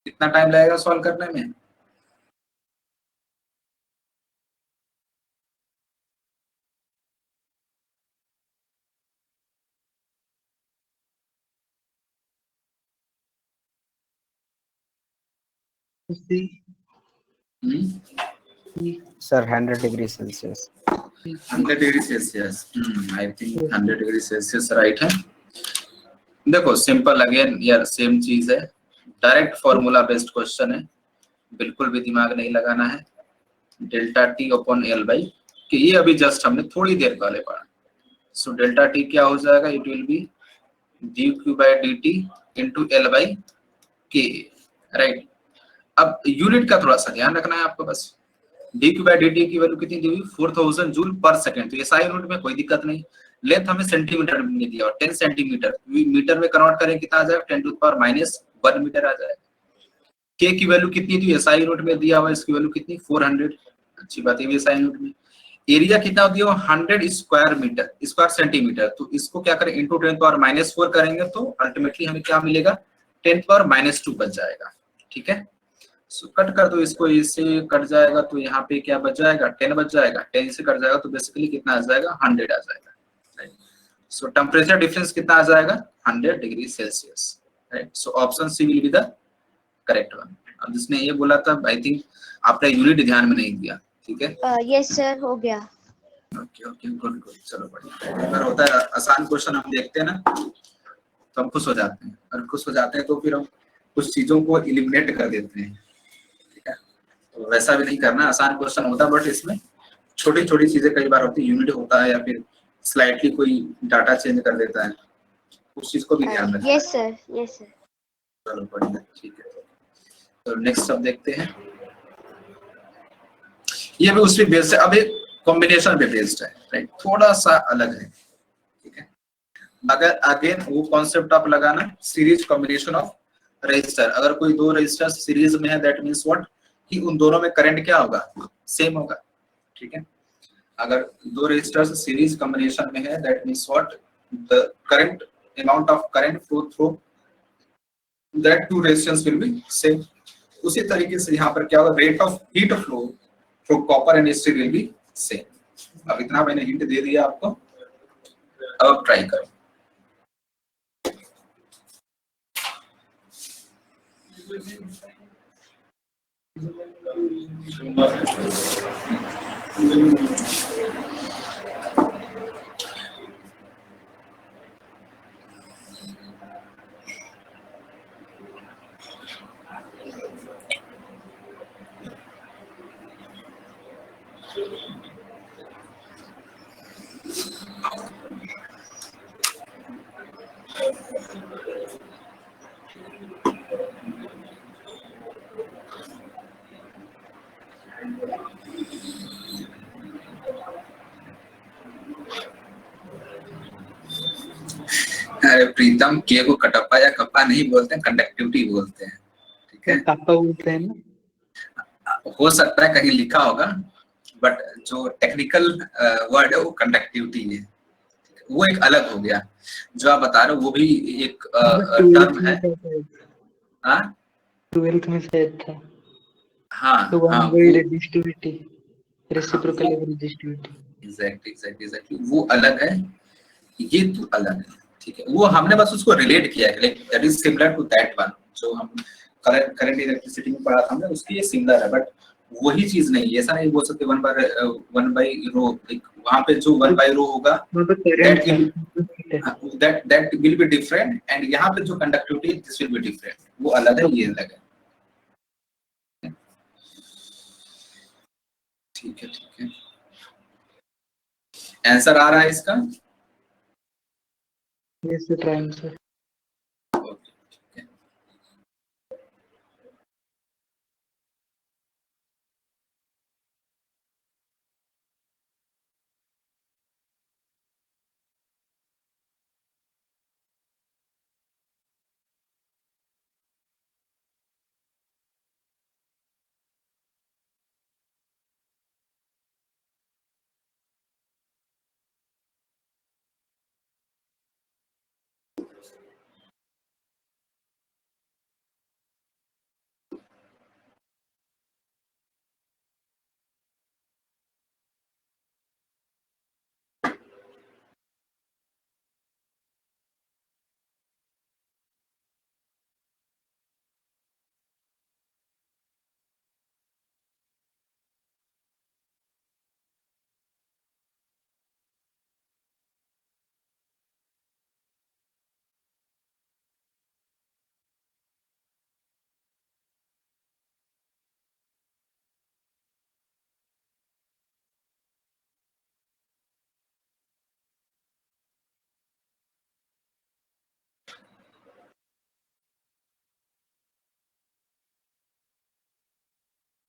कितना टाइम लगेगा सॉल्व करने में? Sir 100 degree Celsius. 100 degree Celsius, I think 100 degree Celsius right है। देखो सिंपल, अगेन यार सेम चीज है, डायरेक्ट फॉर्मूला बेस्ड क्वेश्चन है, बिल्कुल भी दिमाग नहीं लगाना है। Delta T upon L by के, ये अभी जस्ट हमने थोड़ी देर पहले पढ़ा। सो डेल्टा टी क्या हो जाएगा, it will B D Q by D T into L by के, राइट। अब यूनिट का थोड़ा सा ध्यान रखना है आपको बस। D Q by D T की वैल्यू कितनी दी हुई, 4000 जूल पर सेकंड, तो ये सारे यूनिट में कोई दिक्कत नहीं। लेंथ हमें सेंटीमीटर में दिया और 10 सेंटीमीटर, मीटर में कन्वर्ट करें कितना आ जाएगा, 10 टू द पावर -1 मीटर आ जाएगा। के की वैल्यू कितनी थी, एसआई यूनिट में दिया हुआ, इसकी वैल्यू कितनी 400, अच्छी बात है एसआई यूनिट में। एरिया कितना दिया हुआ 100 स्क्वायर मीटर, स्क्वायर सेंटीमीटर, तो इसको क्या करें इंटू 10 पावर -4 करेंगे तो अल्टीमेटली हमें क्या मिलेगा 10 पावर -2 बच जाएगा, ठीक है। सो कट कर दो इसको, इससे कट जाएगा तो यहाँ पे क्या बच जाएगा 10 बच जाएगा, 10 से कट जाएगा तो बेसिकली कितना आ जाएगा 100 आ जाएगा, राइट। सो टेम्परेचर डिफरेंस कितना आ जाएगा 100 degree Celsius, right. So option C will be the correct one. अब जिसने ये बोला था आई थिंक आपने यूनिट ध्यान में नहीं दिया, ठीक है। यस सर, हो गया। ओके ओके, गुड गुड, चलो बढ़िया। अगर होता है आसान क्वेश्चन हम देखते हैं ना तो हम खुश हो जाते हैं, और खुश हो जाते हैं तो फिर हम कुछ चीजों को एलिमिनेट कर देते हैं, ठीक है। तो वैसा भी नहीं करना, आसान क्वेश्चन होता है बट इसमें छोटी छोटी चीजें कई बार होती है, यूनिट होता है या फिर स्लाइटली कोई डाटा चेंज कर देता है, उस चीज को भी ध्यान रखना। Yes sir, yes sir. चलो बढ़िया, ठीक है। तो नेक्स्ट सब देखते हैं, ये भी उसी बेस्ड है, अब एक कॉम्बिनेशन पे बेस्ड है, राइट, थोड़ा सा अलग है, ठीक है। अगर अगेन वो कॉन्सेप्ट आप लगाना, सीरीज कॉम्बिनेशन ऑफ रजिस्टर, अगर कोई दो रजिस्टर सीरीज में है दैट मींस व्हाट कि उन दोनों में करंट क्या होगा, सेम होगा, ठीक है। अगर दो रजिस्टर्स सीरीज कॉम्बिनेशन में है that means what the current amount of current flow through that two resistance will be same. उसी तरीके से यहाँ पर क्या होगा, rate of heat flow from copper and steel will be same. अब इतना मैंने हिंट दे दिया आपको, अब ट्राई करो। अरे प्रीतम, के को कटप्पा या कप्पा नहीं बोलते हैं, कंडक्टिविटी बोलते हैं, ठीक है। पापा बोलते हैं ना, हो सकता है कहीं लिखा होगा बट जो टेक्निकल वर्ड है वो कंडक्टिविटी है, वो एक अलग हो गया। जो आप बता रहे हो वो भी एक टर्म है। हाँ 12th में शायद था। हाँ तो हाँ, वही रेजिस्टिविटी, रेसिप्रोकल रेजिस्टिविटी, एग्जैक्टली वो अलग है, ये तो अलग है, ठीक है। वो हमने बस उसको रिलेट किया है, that is similar to that one जो हम करंट इलेक्ट्रिसिटी में पढ़ा था हमने, उसकी ये सिमिलर है, बट वही चीज नहीं है, ऐसा नहीं बोल सकते 1 बाई रो, वहां पे जो 1 बाई रो होगा वहाँ पे that करंट will है। that will be different, and यहाँ पे जो कंडक्टिविटी है this will be different, वो अलग है, ये अलग है। ठीक है, ठीक है, आंसर आ रहा है इसका? Yes sir, try answer.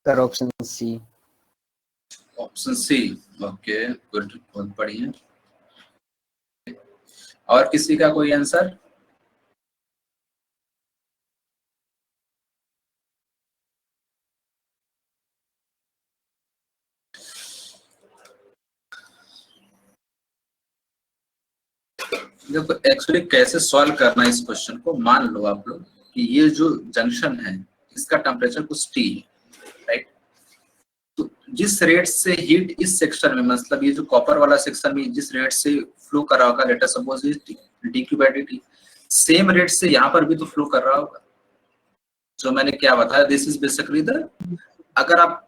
Sir option C. Option C, okay, good, बहुत बढ़िया। और किसी का कोई आंसर? देखो एक्चुअली कैसे सॉल्व करना है इस क्वेश्चन को, मान लो आप लोग कि ये जो जंक्शन है इसका टेम्परेचर कुछ T है, राइट? तो जिस रेट से हीट इस सेक्शन में, मतलब ये जो कॉपर वाला सेक्शन में जिस रेट से फ्लो कर रहा होगा, let us suppose dQ/dt, same rate से यहाँ पर भी तो फ्लो कर रहा होगा। जो मैंने क्या बताया, दिस इज बेसिकली द, अगर आप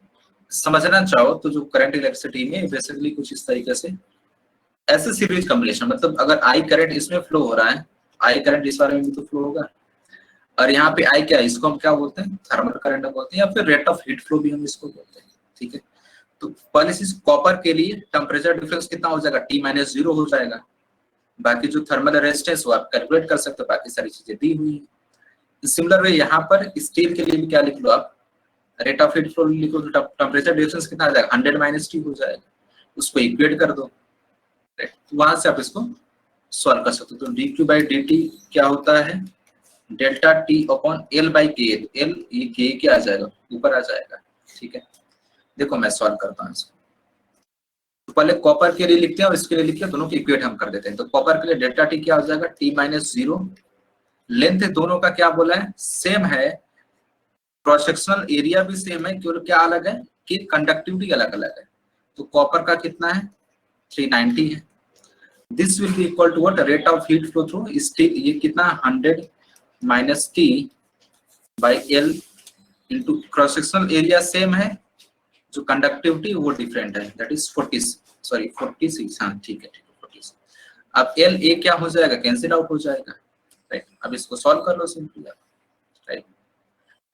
समझना चाहो तो जो करंट इलेक्ट्रिसिटी में बेसिकली कुछ इस तरीके से ऐसे सीरीज कॉम्बिनेशन, मतलब अगर आई करंट इसमें फ्लो हो रहा है, आई करंट इस वाले में भी तो फ्लो होगा, और यहाँ पे आई क्या है, इसको हम क्या बोलते हैं, थर्मल करंट बोलते हैं, या फिर रेट ऑफ हीट फ्लो भी हम इसको बोलते हैं। ठीक है, तो पहले चीज कॉपर के लिए टेम्परेचर डिफरेंस कितना हो जाएगा, T-0 हो जाएगा। बाकी जो थर्मल रेजिस्टेंस वो आप कैलकुलेट कर सकते हो, बाकी सारी चीजें दी हुई है। सिमिलर वे यहाँ पर स्टील के लिए भी क्या लिख लो आप, रेट ऑफ हीट फ्लो लिखो तो टेम्परेचर डिफरेंस कितना आ जाएगा, 100 - T हो जाएगा, उसको इक्वेट कर दो, तो वहां से आप इसको सॉल्व कर सकते हो। तो dQ/dt क्या होता है, delta T upon L/K, L ये K क्या आ जाएगा, ऊपर आ जाएगा। ठीक है, देखो मैं सॉल्व करता हूँ इसको। तो पहले कॉपर के लिए लिखते हैं और इसके लिए लिखते हैं, दोनों की इक्वेट हम कर देते हैं। तो कॉपर के लिए डेल्टा T क्या हो जाएगा, T-0, लेंथ दोनों का क्या बोला है, सेम है, क्रॉस सेक्शनल एरिया भी सेम है, केवल क्या अलग है कि कंडक्टिविटी अलग अलग है। तो कॉपर का कितना है, 390 है। This will be equal to what, rate of heat flow through steel, ये कितना 100 - T by L into cross sectional area same है, जो कंडक्टिविटी वो डिफरेंट है, दैट इज 46, हाँ ठीक है, 46। अब L A क्या हो जाएगा, कैंसिल आउट हो जाएगा, राइट? अब इसको सॉल्व कर लो सिंपली, राइट?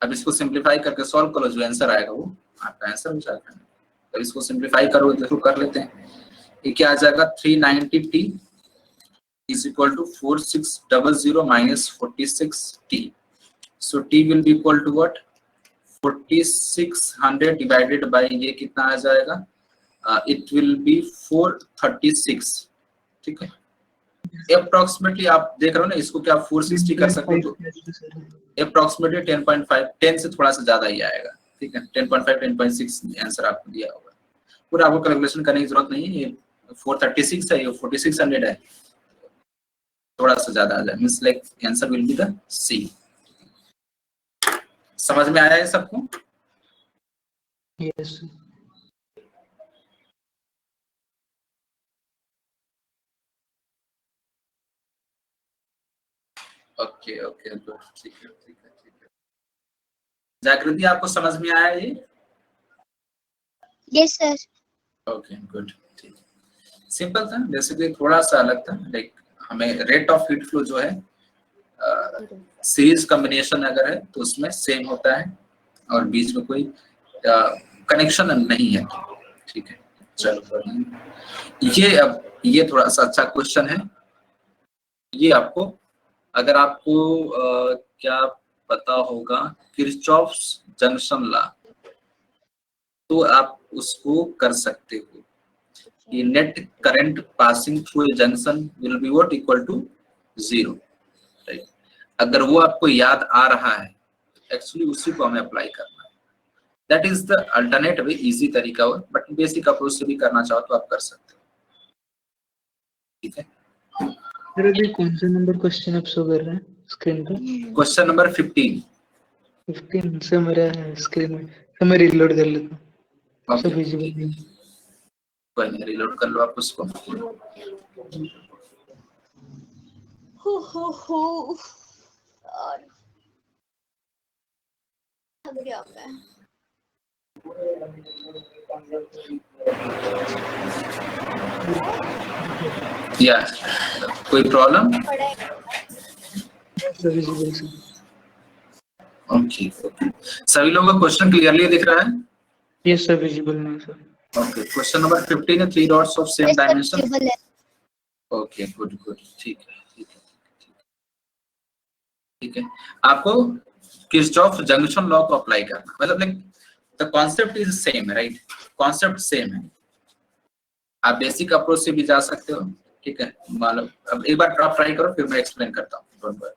अब इसको सिंप्लीफाई करके सॉल्व करो, जो आंसर आएगा वो आपका आंसर हो जाएगा। अब इसको सिंप्लीफाई करो, देखो कर लेते हैं, ये क्या आ जाएगा, 390T is equal to 4600 minus 46T. So T will be equal to what, 4600 divided by ये कितना आ जाएगा, it will be 436। ठीक है, अप्रोक्सीमेटली आप देख रहे हो ना, इसको क्या 460 कर सकते हो, तो अप्रोक्सीमेटली 10.5, 10 से थोड़ा सा ज्यादा ही आएगा। ठीक है, 10.5 10.6 आंसर आपको दिया होगा। पूरा आपको कैलकुलेशन करने की जरूरत नहीं है, ये 436 है, ये 4600 है, थोड़ा सा ज्यादा आ जाए, means like answer will be the C. समझ में आया है सबको? यस। ओके ओके गुड, ठीक है, ठीक है, ठीक है। जागृति आपको समझ में आया ये? Yes, sir. ओके गुड, ठीक। सिंपल था, बेसिकली थोड़ा सा अलग था। लाइक हमें रेट ऑफ हीट फ्लो जो है सीरीज कॉम्बिनेशन अगर है तो उसमें सेम होता है और बीच में कोई कनेक्शन नहीं है, ठीक है। चलो ये अब ये थोड़ा सा अच्छा क्वेश्चन है। ये आपको, अगर आपको क्या पता होगा किरचॉफ्स जंक्शन लॉ, तो आप उसको कर सकते हो कि net current passing through a junction will be what equal to 0, right. अगर वो आपको याद आ रहा है, एक्चुअली उसी को हमें अप्लाई करना है। That is the alternate way, easy तरीका हो, बट बेसिक अप्रोच से भी करना चाहो तो आप कर सकते हो, ठीक है। सर अभी कौन सा नंबर क्वेश्चन आप शो कर रहे हैं स्क्रीन पे? Question number 15। 15 से मेरा स्क्रीन में, तो मैं रीलोड कर लेता हूँ, सब ओके, विजिबल नहीं। कोई नहीं, रिलोड कर लो आप उसको। हो और थक गया मैं। या कोई प्रॉब्लम? पढ़ाई सब विजिबल से। ओके, सभी लोगों का क्वेश्चन क्लियरली दिख रहा है? ये सब विजिबल नहीं सर। ओके, क्वेश्चन नंबर 15 है, 3 dots of same dimension. Visible है। ओके, गुड गुड, ठीक है, ठीक है, ठीक है। आपको किरचॉफ जंक्शन लॉ को अप्लाई करना, मतलब like the concept is same, right. Concept same है, आप बेसिक अप्रोच से भी जा सकते हो, ठीक है। मालूम, अब एक बार आप ट्राई करो, फिर मैं एक्सप्लेन करता हूँ, डोंट वरी।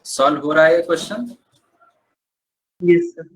सॉल्व हो रहा है question? Yes sir.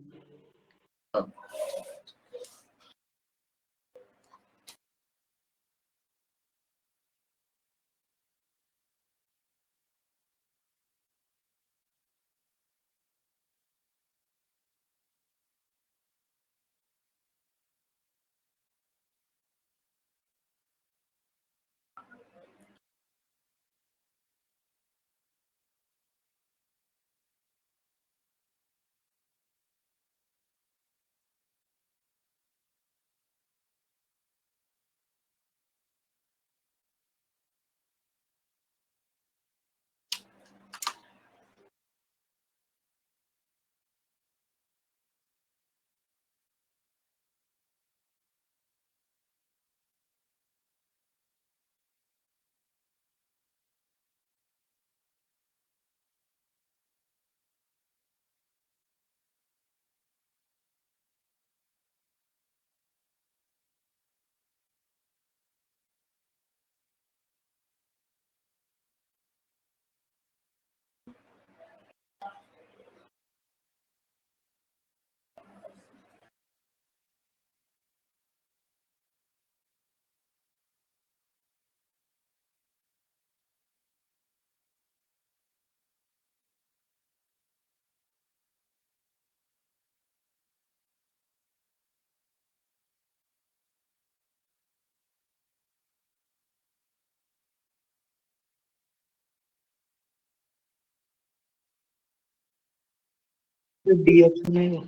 D option है वो।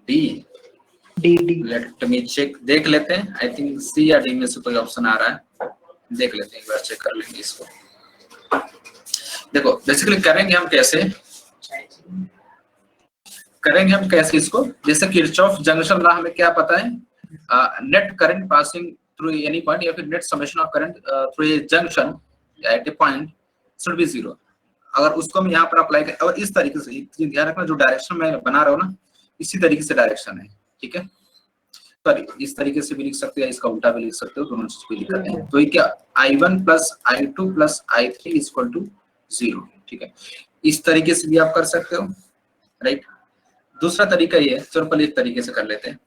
D, D. Let me check, देख लेते हैं। आई थिंक सी या डी में से कोई ऑप्शन आ रहा है, देख लेते हैं, एक बार चेक कर लेंगे इसको। देखो बेसिकली करेंगे हम कैसे, इसको, जैसे किरचॉफ जंक्शन लॉ हमें क्या पता है, net current passing through any point या फिर net summation of current through a junction at a point should be zero. अगर उसको हम यहाँ पर अप्लाई करें, और इस तरीके से, ध्यान रखना जो डायरेक्शन मैं बना रहा हूँ ना, इसी तरीके से डायरेक्शन है, ठीक है। सॉरी, इस तरीके से भी लिख सकते हैं, इसका उल्टा भी लिख सकते हो, दोनों चीज को लिख सकते हैं। तो ये क्या, I1 plus I2 plus I3 equal to 0, ठीक है। इस तरीके से भी आप कर सकते हो, राइट। दूसरा तरीका ये है, चलो पहले इस तरीके से कर लेते हैं।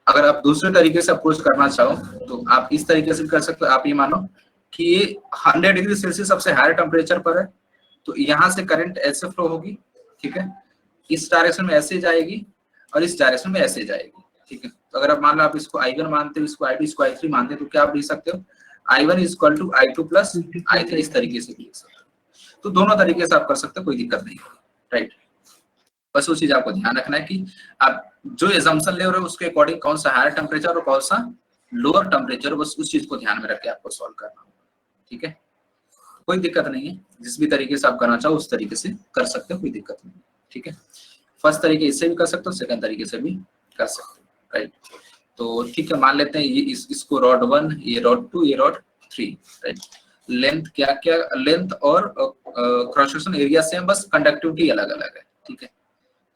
अगर आप दूसरे तरीके से अप्रोच करना चाहो तो आप इस तरीके से भी कर सकते हो। आप ये मानो कि ये 100 डिग्री सेल्सियस सबसे हायर टेम्परेचर पर है, तो यहाँ से करंट ऐसे फ्लो होगी, ठीक है, इस डायरेक्शन में ऐसे जाएगी और इस डायरेक्शन में ऐसे जाएगी, ठीक है। तो अगर आप मान लो आप इसको I1 मानते हो, इसको I2, इसको I3 मानते हो, तो क्या आप लिख सकते हो, I1 equal to I2 plus I3, इस तरीके से लिख सकते हो। तो दोनों तरीके से आप कर सकते हो, कोई दिक्कत नहीं, राइट। बस वो चीज आपको ध्यान रखना है कि आप जो एजम्पशन ले रहे हो उसके अकॉर्डिंग कौन सा हायर टेम्परेचर और कौन सा लोअर टेम्परेचर, बस उस चीज को ध्यान में रख के आपको सॉल्व करना होगा, ठीक है। कोई दिक्कत नहीं है, जिस भी तरीके से आप करना चाहो उस तरीके से कर सकते हो, कोई दिक्कत नहीं, ठीक है। फर्स्ट तरीके इससे भी कर सकते हो, सेकंड तरीके से भी कर सकते हो, राइट। तो ठीक है, मान लेते हैं ये इसको रॉड 1, ये रॉड 2, ये रॉड 3, राइट। लेंथ क्या क्या, लेंथ और क्रॉस सेक्शन एरिया सेम, बस कंडक्टिविटी अलग अलग है, ठीक है।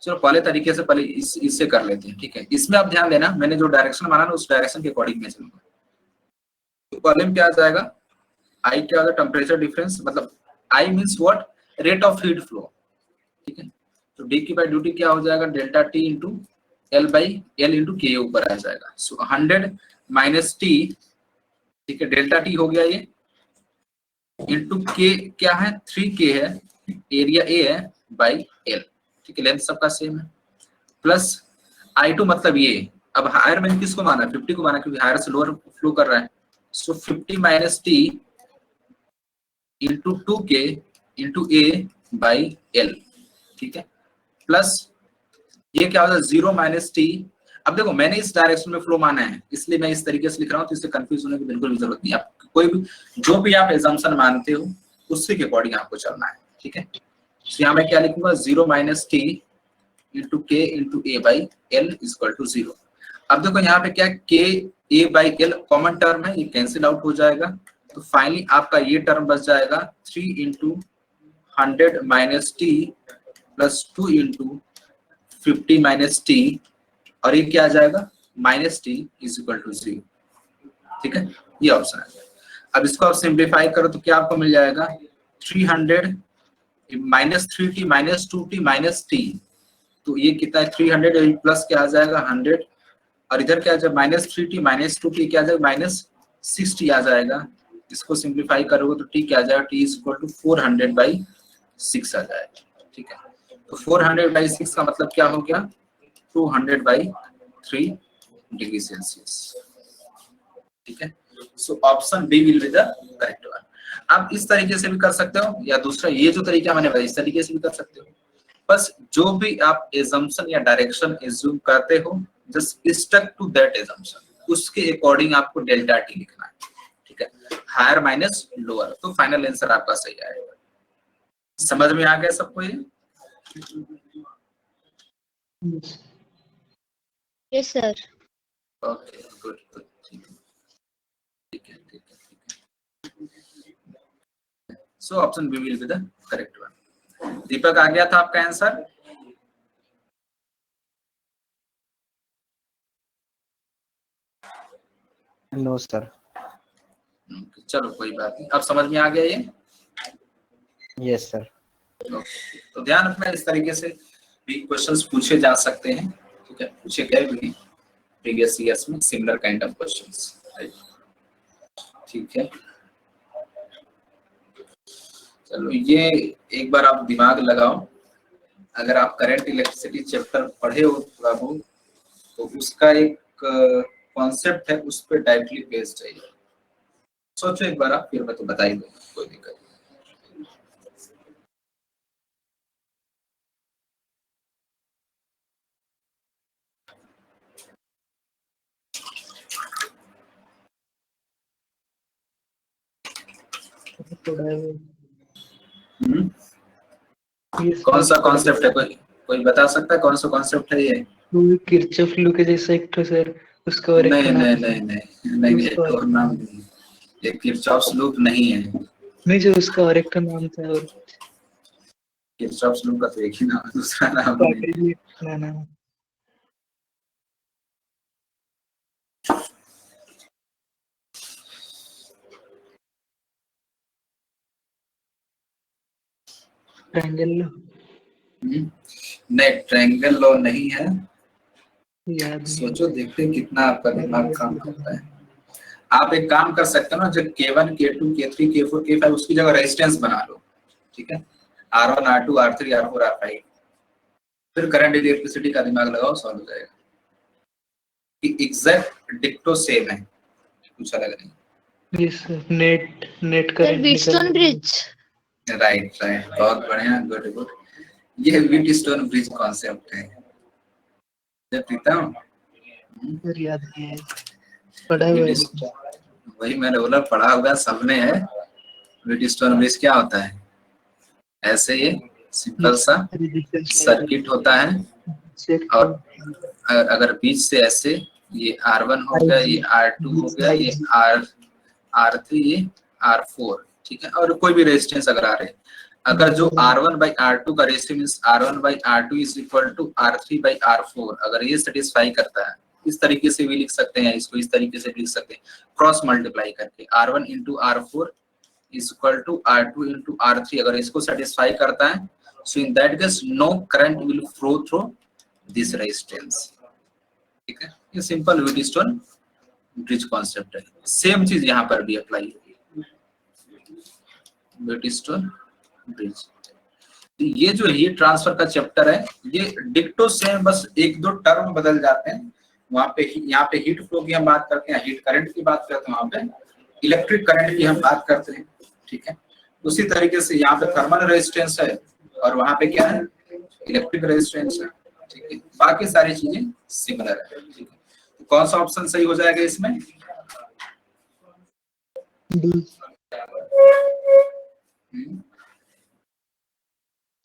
चलो पहले तरीके से पहले इससे कर लेते हैं, ठीक है। इसमें आप ध्यान देना, मैंने जो डायरेक्शन माना ना उस डायरेक्शन के अकॉर्डिंग में चलूंगा। तो पहले में क्या आ जाएगा, आई क्या होगा, टेम्परेचर डिफरेंस, मतलब आई means what, rate of heat flow, ठीक है। तो डी की बाई ड्यूटी क्या हो जाएगा, delta T into L by L into के ऊपर आ जाएगा। सो 100 माइनस टी, ठीक है, डेल्टा टी हो गया ये, इंटू के क्या है, 3K है, एरिया ए है, बाई एल, ठीक है, लेंथ सबका सेम है, प्लस I2 मतलब ये, अब हायर मैंने किसको माना, 50 को माना, क्योंकि हायर से लोअर फ्लो कर रहा है। सो 50 minus T into 2K into A by L, ठीक है, प्लस ये क्या होता है, 0 माइनस टी। अब देखो मैंने इस डायरेक्शन में फ्लो माना है, इसलिए मैं इस तरीके से लिख रहा हूँ, तो इससे कंफ्यूज होने की बिल्कुल भी जरूरत नहीं है। आप कोई भी जो भी आप एजम्पशन मानते हो उसी के अकॉर्डिंग आपको चलना है, ठीक है। तो यहाँ मैं क्या लिखूंगा, 0 minus T into K into A by L equal to 0। अब देखो यहाँ पे क्या, K A by L common term है, ये कैंसिल आउट हो जाएगा, तो फाइनली आपका ये टर्म बच जाएगा 3 into 100 minus T plus 2 into 50 minus T, और ये क्या आ जाएगा, minus T is equal to 0, ठीक है, ये ऑप्शन आ जाएगा। अब इसको आप सिंप्लीफाई करो तो क्या आपको मिल जाएगा, 300 minus 3T minus 2T minus T, तो ये कितना है, 300 प्लस क्या आ जाएगा 100, और इधर क्या आ जाएगा, माइनस 3T माइनस 2T क्या आ जाएगा, माइनस 6T आ जाएगा। इसको सिंप्लीफाई करोगे तो T क्या आ जाएगा, T इज इक्वल टू 400/6 आ जाएगा, ठीक है। तो 400/6 का मतलब क्या हो गया, 200/3 डिग्री सेल्सियस, ठीक है। So option B will be the correct one. आप इस तरीके से भी कर सकते हो, या दूसरा ये जो तरीका मैंने बताया इस तरीके से भी कर सकते हो। बस जो भी आप एजम्पशन या डायरेक्शन एज्यूम करते हो, just stuck to that assumption, उसके अकॉर्डिंग आपको डेल्टा टी लिखना है, ठीक है, हायर माइनस लोअर, तो फाइनल आंसर आपका सही आएगा। समझ में आ गया सबको ये? Yes sir. Okay, good good, ठीक है, ठीक है, ठीक है, ठीक है। So option B will be the correct one. Deepak आ गया था आपका आंसर? No sir. चलो कोई बात नहीं, अब समझ में आ गया ये? Yes sir. तो ध्यान रखना, इस तरीके से भी क्वेश्चंस पूछे जा सकते हैं, ठीक है, पूछे गए भी प्रीवियस ईयर्स में similar kind of questions, right, ठीक है। चलो ये एक बार आप दिमाग लगाओ, अगर आप करंट इलेक्ट्रिसिटी चैप्टर पढ़े हो थोड़ा बहुत, तो उसका एक कॉन्सेप्ट है, उस पर डायरेक्टली बेस्ड चाहिए। सोचो एक बार आप, फिर मैं तो बता ही दूंगा, कोई दिक्कत नहीं। पढ़ा है वो। हम्म? ये कौन सा कॉन्सेप्ट है, कोई बता सकता है कौन सा कॉन्सेप्ट है ये? किरचॉफ लॉ के जैसा एक तो सर, उसका और एक नहीं नाम नहीं है। नहीं नहीं नहीं नहीं, उसका एक और नाम नहीं, ये किरचॉफ्स लूप नहीं है। नहीं जो उसका और एक तो नाम था, और किरचॉफ्स लूप का तो एक ही नाम है, दूसरा नाम नहीं। पाटेली ना नाम। ट्रायंगल लॉ नहीं, ट्रायंगल लॉ नहीं है। याद नहीं। सोचो, देखते हैं कितना आपका दिमाग काम करता है। आप एक काम कर सकते हो ना, जब K1 K2 K3 K4 K5 उसकी जगह रेजिस्टेंस बना लो, ठीक है, R1 R2 R3 R4 R5, फिर करंट इलेक्ट्रिसिटी का दिमाग लगाओ, सॉल्व हो जाएगा। कि एग्जैक्ट डिक्टो सेम है, कुछ अलग नहीं। Yes net net sir current Wheatstone bridge. Right right, बहुत बढ़िया, गुड गुड। ये व्हीटस्टोन ब्रिज कॉन्सेप्ट है, जब पीता हूँ। सर याद नहीं है, पढ़ा हुआ है लेकिन। वही मैंने बोला, पढ़ा हुआ सबने है। व्हीटस्टोन ब्रिज क्या होता है? ऐसे ये सिंपल सा सर्किट होता है, और अगर बीच से ऐसे ये R1 हो गया, ये R2 हो गया, ये R3, ये R4, ठीक है, और कोई भी रेजिस्टेंस अगर आ रहे हैं, अगर जो R1/R2 का ratio means R1/R2 is equal to R3/R4, अगर ये सेटिस्फाई करता है, इस तरीके से भी लिख सकते हैं इसको, इस तरीके से भी लिख सकते हैं, क्रॉस मल्टीप्लाई करके R1 into R4 is equal to R2 into R3, अगर इसको सेटिस्फाई करता है, so in that case no current will flow through this resistance, ठीक है। ये सिंपल व्हीटस्टोन ब्रिज कॉन्सेप्ट है। सेम चीज यहाँ पर भी अप्लाई होगी, व्हीटस्टोन ब्रिज। ये जो हीट ट्रांसफर का चैप्टर है, ये डिक्टो सेम, बस एक दो टर्म बदल जाते हैं। वहां पे यहाँ पे हीट फ्लो की हम बात करते हैं, हीट करंट की बात करते हैं, वहां पे इलेक्ट्रिक करंट की हम बात करते हैं, ठीक है। उसी तरीके से यहाँ पे थर्मल रेजिस्टेंस है, और वहां पे क्या है, इलेक्ट्रिक रेजिस्टेंस है, ठीक है। बाकी सारी चीजें सिमिलर है, ठीक है। तो कौन सा ऑप्शन सही हो जाएगा इसमें?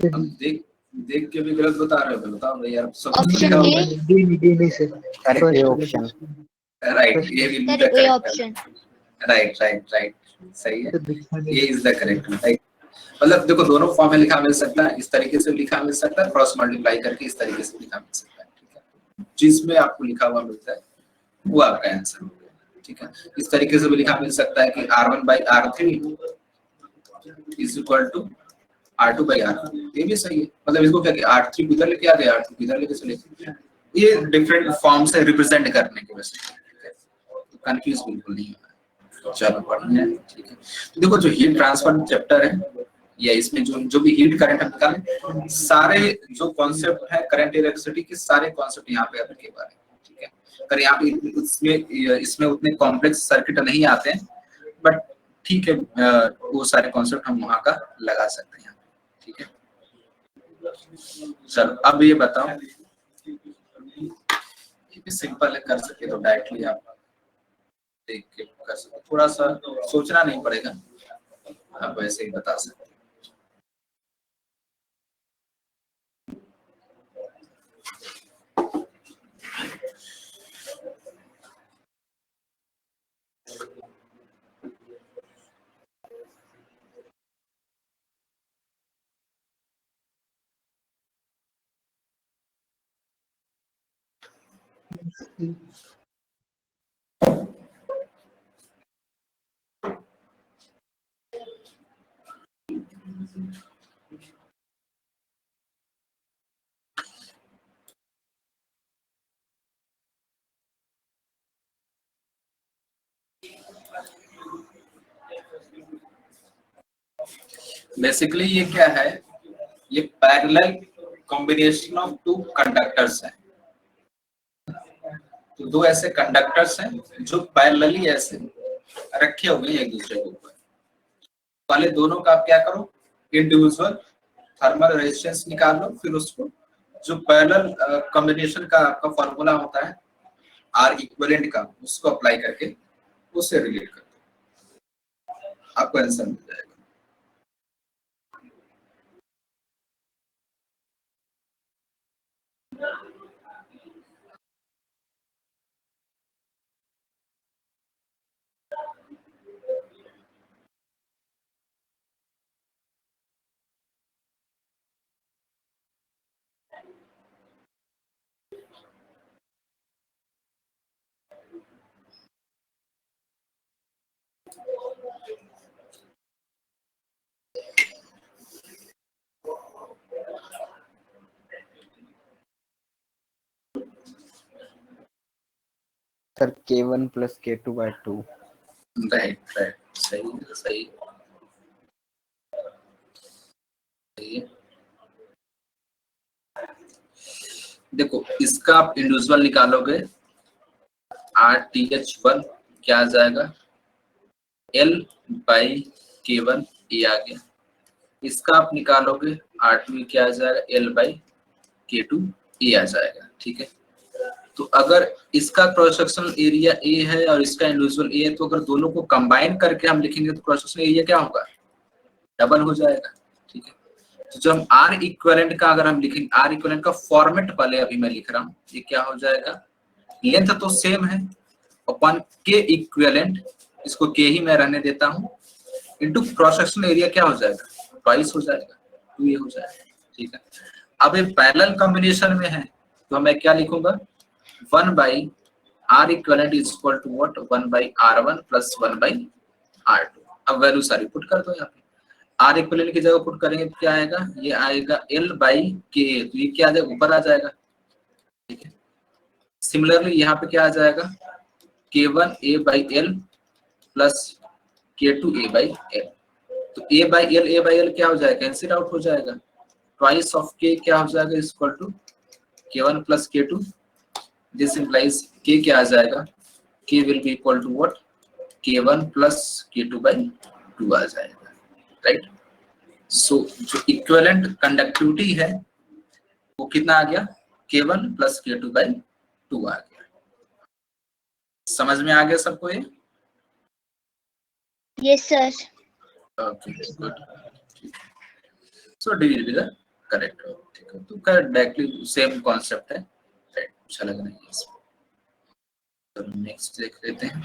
अब देख के भी गलत बता रहे हो, बताओ भाई यार, सब कुछ ऑप्शन लिखा हुआ है। डी नहीं सर, करेक्ट ऑप्शन। राइट, ये भी sir A option. Right right right, सही है, ये इज द करेक्ट, राइट। मतलब देखो, दोनों फॉर्म में लिखा मिल सकता है, इस तरीके से लिखा मिल सकता है, क्रॉस मल्टीप्लाई करके इस तरीके से लिखा मिल सकता है, ठीक है। जिसमें आपको लिखा हुआ मिलता है वो आपका आंसर होगा, ठीक है। इस तरीके से भी लिखा मिल सकता है कि R1/R3 is equal to R2/R4, ये भी सही है। मतलब इसको क्या किया, R3 को इधर लेके आ गया, R2 को इधर लेके चले गए, ये डिफरेंट फॉर्म से रिप्रेजेंट करने की वजह से, तो कंफ्यूज बिल्कुल नहीं होना। चलो बढ़िया है, ठीक है। तो देखो, जो हीट ट्रांसफर चैप्टर है, या इसमें जो भी हीट करंट हम निकालें, सारे जो कॉन्सेप्ट है करंट इलेक्ट्रिसिटी के, सारे कॉन्सेप्ट यहाँ पे एप्लीकेबल है, ठीक है। अगर यहाँ पे इसमें उतने कॉम्प्लेक्स सर्किट नहीं आते हैं, बट ठीक है, वो सारे कॉन्सेप्ट हम वहाँ का लगा सकते हैं, ठीक है। चलो अब ये बताओ, ये भी सिंपल है, कर सके तो डायरेक्टली आप देख के कर सकते, थोड़ा सा सोचना नहीं पड़ेगा, आप वैसे ही बता सकते हैं। बेसिकली ये क्या है, ये parallel combination of two conductors है। तो दो ऐसे कंडक्टर्स हैं जो पैरेलली ऐसे रखे हुए हैं एक दूसरे के ऊपर। पहले दोनों का आप क्या करो, इंडिविजुअल थर्मल रेजिस्टेंस निकाल लो, फिर उसको जो पैरेलल कॉम्बिनेशन का आपका फॉर्मूला होता है R इक्विवेलेंट का, उसको अप्लाई करके उससे रिलेट कर दो। आपको आंसर मिल जाएगा। Sir K1 + K2/2। Right right, सही सही सही। देखो इसका आप इंडिविजुअल निकालोगे, RTH1 क्या आ जाएगा, L/K1 ये आ गया। इसका आप निकालोगे R2 क्या आ जाएगा, L/K2 ये आ जाएगा। ठीक है, तो अगर इसका क्रॉस सेक्शनल एरिया A है और इसका इंडिविजुअल A है, तो अगर दोनों को कंबाइन करके हम लिखेंगे तो क्रॉस सेक्शनल एरिया क्या होगा, डबल हो जाएगा। ठीक है, तो जब हम R इक्विवेलेंट का अगर हम लिखेंगे, R इक्विवेलेंट का फॉर्मेट पहले अभी मैं लिख रहा हूँ, ये क्या हो जाएगा, लेंथ तो सेम है अपन K इक्विवेलेंट, इसको K ही मैं रहने देता हूँ, इनटू क्रॉस सेक्शनल एरिया क्या हो जाएगा, ट्वाइस हो जाएगा, 2 ये हो जाएगा। ठीक है, अब ये पैरेलल कॉम्बिनेशन में है तो मैं क्या लिखूंगा, 1/R equivalent is equal to what, 1/R1 + 1/R2। अब वैल्यू सारी पुट कर दो यहाँ पे, R इक्विवेलेंट की जगह पुट करेंगे तो क्या आएगा, ये आएगा L/K, तो ये क्या आ जाएगा, ऊपर आ जाएगा। ठीक है, सिमिलरली यहाँ पे क्या आ जाएगा, K1A/L + K2A/L, तो A/L क्या हो जाएगा, कैंसिल आउट हो जाएगा, ट्वाइस ऑफ K क्या हो जाएगा, equal to K1 + K2। This implies K क्या आ जाएगा, K will be equal to what, K1 + K2/2 आ जाएगा। राइट, सो जो इक्विवेलेंट कंडक्टिविटी है वो कितना आ गया, K1 + K2/2 आ गया। समझ में आ गया सबको ये? Yes, sir. Okay good, so D will be the correct. ठीक है, तो डायरेक्टली सेम कॉन्सेप्ट है, राइट, अच्छा लग रहा है इसमें। तो नेक्स्ट देख लेते हैं।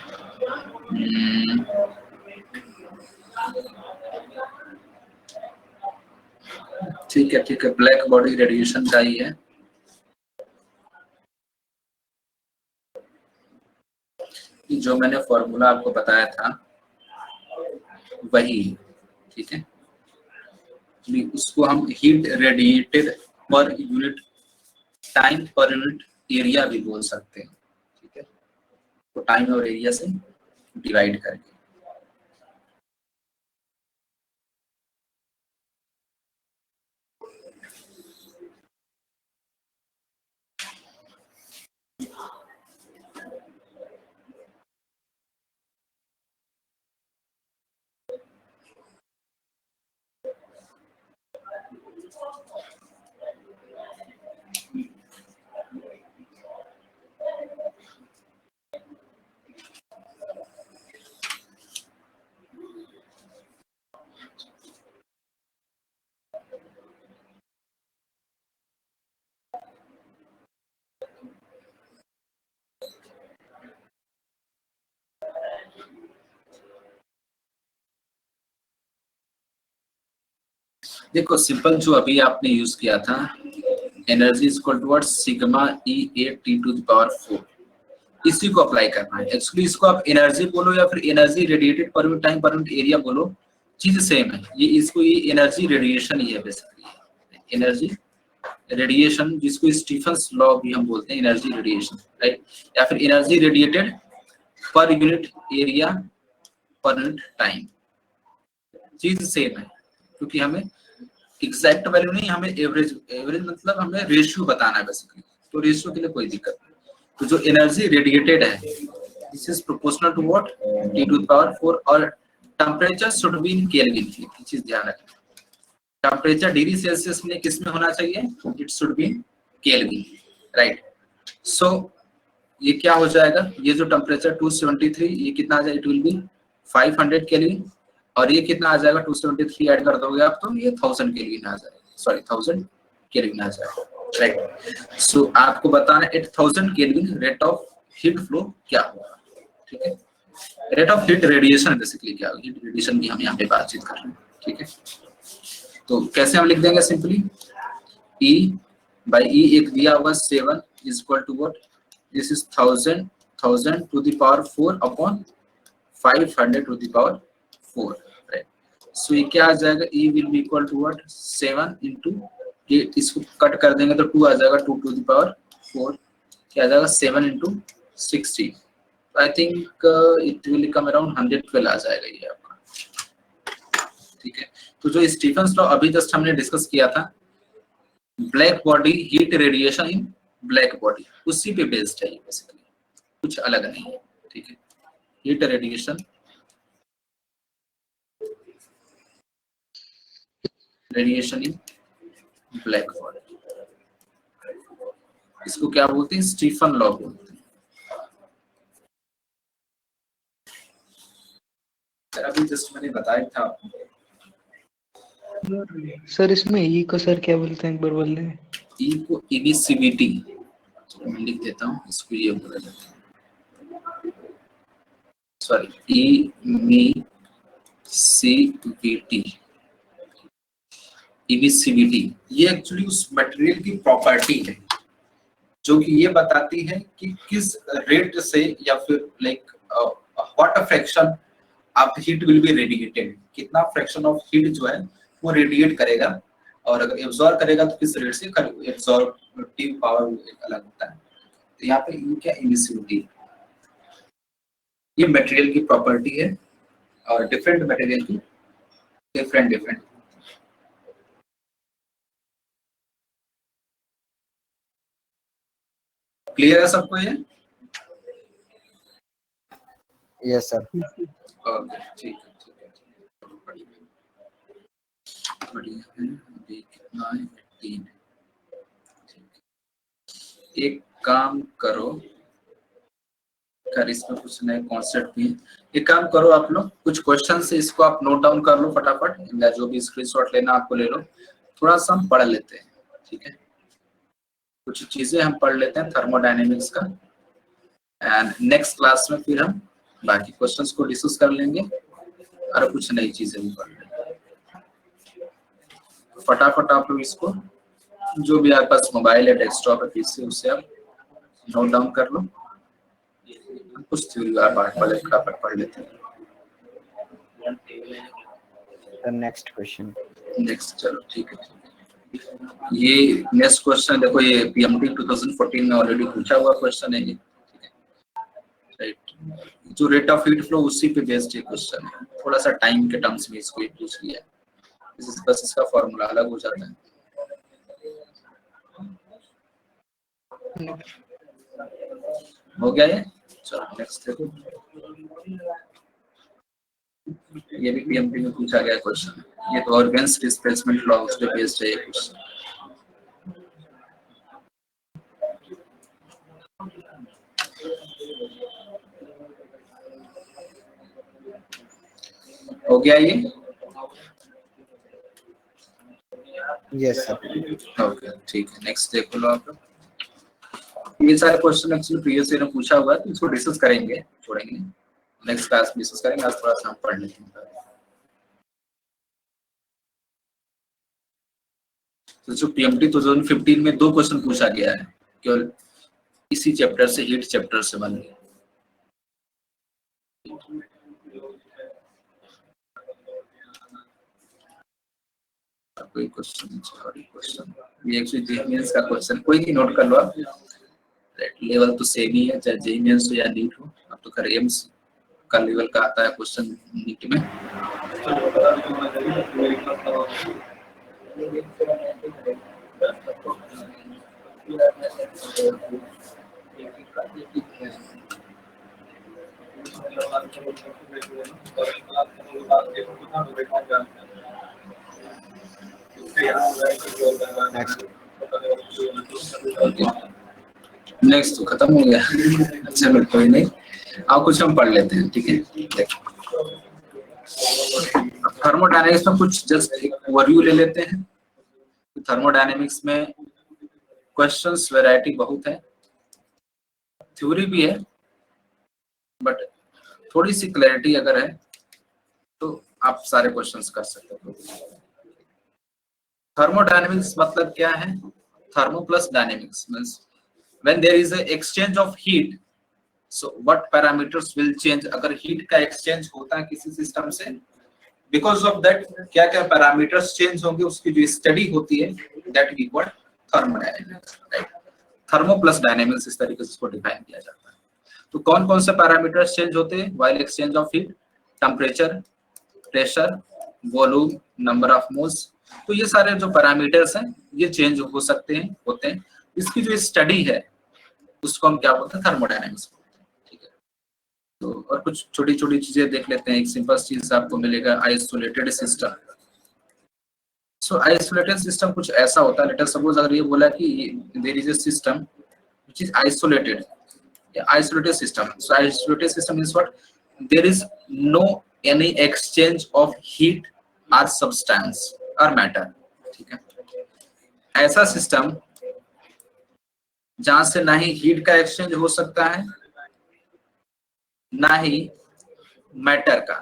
ठीक है ठीक है, ब्लैक बॉडी रेडिएशन का ही है। जो मैंने फॉर्मूला आपको बताया था वही, ठीक है, उसको हम हीट रेडिएटेड पर unit time per unit area भी बोल सकते हैं। ठीक है, तो टाइम और एरिया से डिवाइड करके। देखो सिंपल जो अभी आपने यूज किया था, energy equal to sigma E8T⁴, इसी को अप्लाई करना है। एक्चुअली इसको आप एनर्जी बोलो या फिर एनर्जी रेडिएटेड पर unit time per unit area बोलो, चीज सेम है। ये इसको ये एनर्जी रेडिएशन ही है बेसिकली, एनर्जी रेडिएशन, जिसको स्टीफन्स लॉ भी हम बोलते हैं, एनर्जी रेडिएशन, राइट, या फिर energy radiated per unit area पर यूनिट टाइम, चीज सेम है, क्योंकि हमें एग्जैक्ट वैल्यू नहीं, हमें एवरेज, एवरेज मतलब हमें रेशियो बताना है बेसिकली, तो रेशियो के लिए कोई दिक्कत नहीं। तो जो एनर्जी रेडिएटेड है, this is proportional to what, T⁴, और temperature should be in kelvin. एक चीज ध्यान रखना, टेम्परेचर डिग्री सेल्सियस में किस में होना चाहिए, it should be Kelvin, right. So ये क्या हो जाएगा, ये जो टेम्परेचर 273, ये कितना आ जाएगा, इट विल बी 500 केल्विन, और ये कितना आ जाएगा 273 ऐड कर दोगे आप तो ये 1000 केल्विन आ जाएगा, सॉरी 1000 केल्विन आ जाएगा, राइट। सो आपको बताना 8000 kelvin rate of heat flow क्या होगा, ठीक है। Rate of heat radiation basically क्या होगा, हीट रेडिएशन की हम यहाँ पे बातचीत कर रहे हैं, ठीक है। तो कैसे हम लिख देंगे सिंपली E by E एक दिया हुआ 7 is equal to what, this is 1000 to the power 4 upon 500 to the power 4, right। so ये क्या आ जाएगा, E will be equal to what, 7 into ये इसको कट कर देंगे तो 2 आ जाएगा, 2 to the power 4 क्या आ जाएगा 7 into 60, I think it will come around 112 आ जाएगा ये आपका, ठीक है। तो जो स्टीफन्स लॉ अभी जस्ट हमने डिस्कस किया था, black body heat radiation in black body, उसी पे बेस्ड है ये बेसिकली, कुछ अलग नहीं है, ठीक है। Heat radiation in black body, इसको क्या बोलते हैं, स्टीफन लॉ बोलते हैं। अभी जस्ट मैंने बताया था आपको। सर इसमें ई को सर क्या बोलते हैं, एक बार बोल देंगे। ई को इमिसिविटी, मैं लिख देता हूँ इसको, ये बोला जाता है, सॉरी इमिसिविटी, ये एक्चुअली उस मटेरियल की प्रॉपर्टी है जो कि ये बताती है कि किस रेट से या फिर like what fraction of heat will B radiated, कितना फ्रैक्शन ऑफ हीट जो है वो रेडिएट करेगा, और अगर एब्जॉर्ब करेगा तो किस रेट से, एब्जॉर्बिव पावर अलग होता है। तो यहाँ पे ये क्या इमिसिविटी, ये मटेरियल की प्रॉपर्टी है और डिफरेंट मटेरियल की डिफरेंट क्लियर है सबको ये? Yes sir. ओके ठीक है बढ़िया है। अभी कितना है 18, एक काम करो, इसमें कुछ नए कॉन्सेप्ट भी है, एक काम करो आप लोग, कुछ क्वेश्चन से इसको आप नोट डाउन कर लो फटाफट, या जो भी स्क्रीनशॉट लेना आपको ले लो, थोड़ा सा हम पढ़ लेते हैं, ठीक है। कुछ चीजें हम पढ़ लेते हैं थर्मोडायनेमिक्स का, एंड नेक्स्ट क्लास में फिर हम बाकी क्वेश्चंस को डिस्कस कर लेंगे और कुछ नई चीजें भी पढ़ लेंगे। फटाफट आप लोग इसको, जो भी आपके पास मोबाइल है, डेस्कटॉप है, पीसी, उससे आप नोट डाउन कर लो, कुछ थ्योरी फटाफट पढ़ लेते हैं। नेक्स्ट क्वेश्चन, नेक्स्ट चलो ठीक है। ये नेक्स्ट क्वेश्चन देखो, ये पीएमटी 2014 में ऑलरेडी पूछा हुआ क्वेश्चन है ये, ठीक है, राइट। जो रेट ऑफ हीट फ्लो उसी पे बेस्ड ये क्वेश्चन है, थोड़ा सा टाइम के टर्म्स में इसको पूछ लिया, बस इसका फॉर्मूला अलग हो जाता है। हो गया ये, चलो नेक्स्ट देखो, ये भी पीएमटी में पूछा गया क्वेश्चन है, ये तो ऑर्गेन्स डिस्प्लेसमेंट लॉ उस पे बेस्ड है ये क्वेश्चन। हो गया ये? Yes sir. ओके ठीक है, नेक्स्ट देखो लो आप। ये सारे क्वेश्चन एक्चुअली प्रीवियस ईयर में पूछा हुआ है, तो इसको डिस्कस करेंगे, छोड़ेंगे नेक्स्ट क्लास में डिस्कस करेंगे, आज थोड़ा सा हम पढ़ लेते हैं। तो जो पीएमटी 2015 में 2 क्वेश्चन पूछा गया है, केवल इसी चैप्टर से, हीट चैप्टर से बन गया। कोई क्वेश्चन, ये एक्चुअली जेईई मेंस का क्वेश्चन, कोई नहीं, नोट कर लो आप, लेवल तो सेम ही है, चाहे जेईई मेंस हो या नीट हो। अब तो खैर एम्स का लेवल का आता है क्वेश्चन नीट में। नेक्स्ट तो खत्म हो गया। चलो कोई नहीं, अब कुछ हम पढ़ लेते हैं, ठीक है। देखो थर्मोडायनेमिक्स में कुछ जस्ट एक ओवरव्यू ले लेते हैं। थर्मोडायनेमिक्स में क्वेश्चंस वैरायटी बहुत है, थ्योरी भी है, बट थोड़ी सी क्लैरिटी अगर है तो आप सारे क्वेश्चंस कर सकते हो। थर्मोडायनेमिक्स मतलब क्या है? Thermo plus dynamics means when there is a exchange of heat, so what parameters will change. अगर हीट का एक्सचेंज होता है किसी सिस्टम से, बिकॉज ऑफ दैट क्या क्या पैरामीटर्स चेंज होंगे, उसकी जो स्टडी होती है that we call thermodynamics, right. Thermo plus dynamics इस तरीके से इसको डिफाइन किया जाता है। तो कौन कौन से पैरामीटर्स चेंज होते हैं while exchange of heat? Temperature, pressure, volume, number of moles. तो ये सारे जो पैरामीटर्स हैं ये चेंज हो सकते हैं, होते हैं। इसकी जो स्टडी है उसको हम क्या बोलते हैं? थर्मोडायनेमिक्स बोलते हैं, ठीक है। तो और कुछ छोटी छोटी चीजें देख लेते हैं। एक सिंपल चीज आपको मिलेगा, आइसोलेटेड सिस्टम। सो आइसोलेटेड सिस्टम कुछ ऐसा होता है, लेट अस सपोज अगर ये बोला कि there is a system which is isolated, isolated system. So isolated system is what? There is no any exchange of heat or substance or matter, ठीक है। ऐसा सिस्टम जहां से ना ही हीट का एक्सचेंज हो सकता है ना ही मैटर का,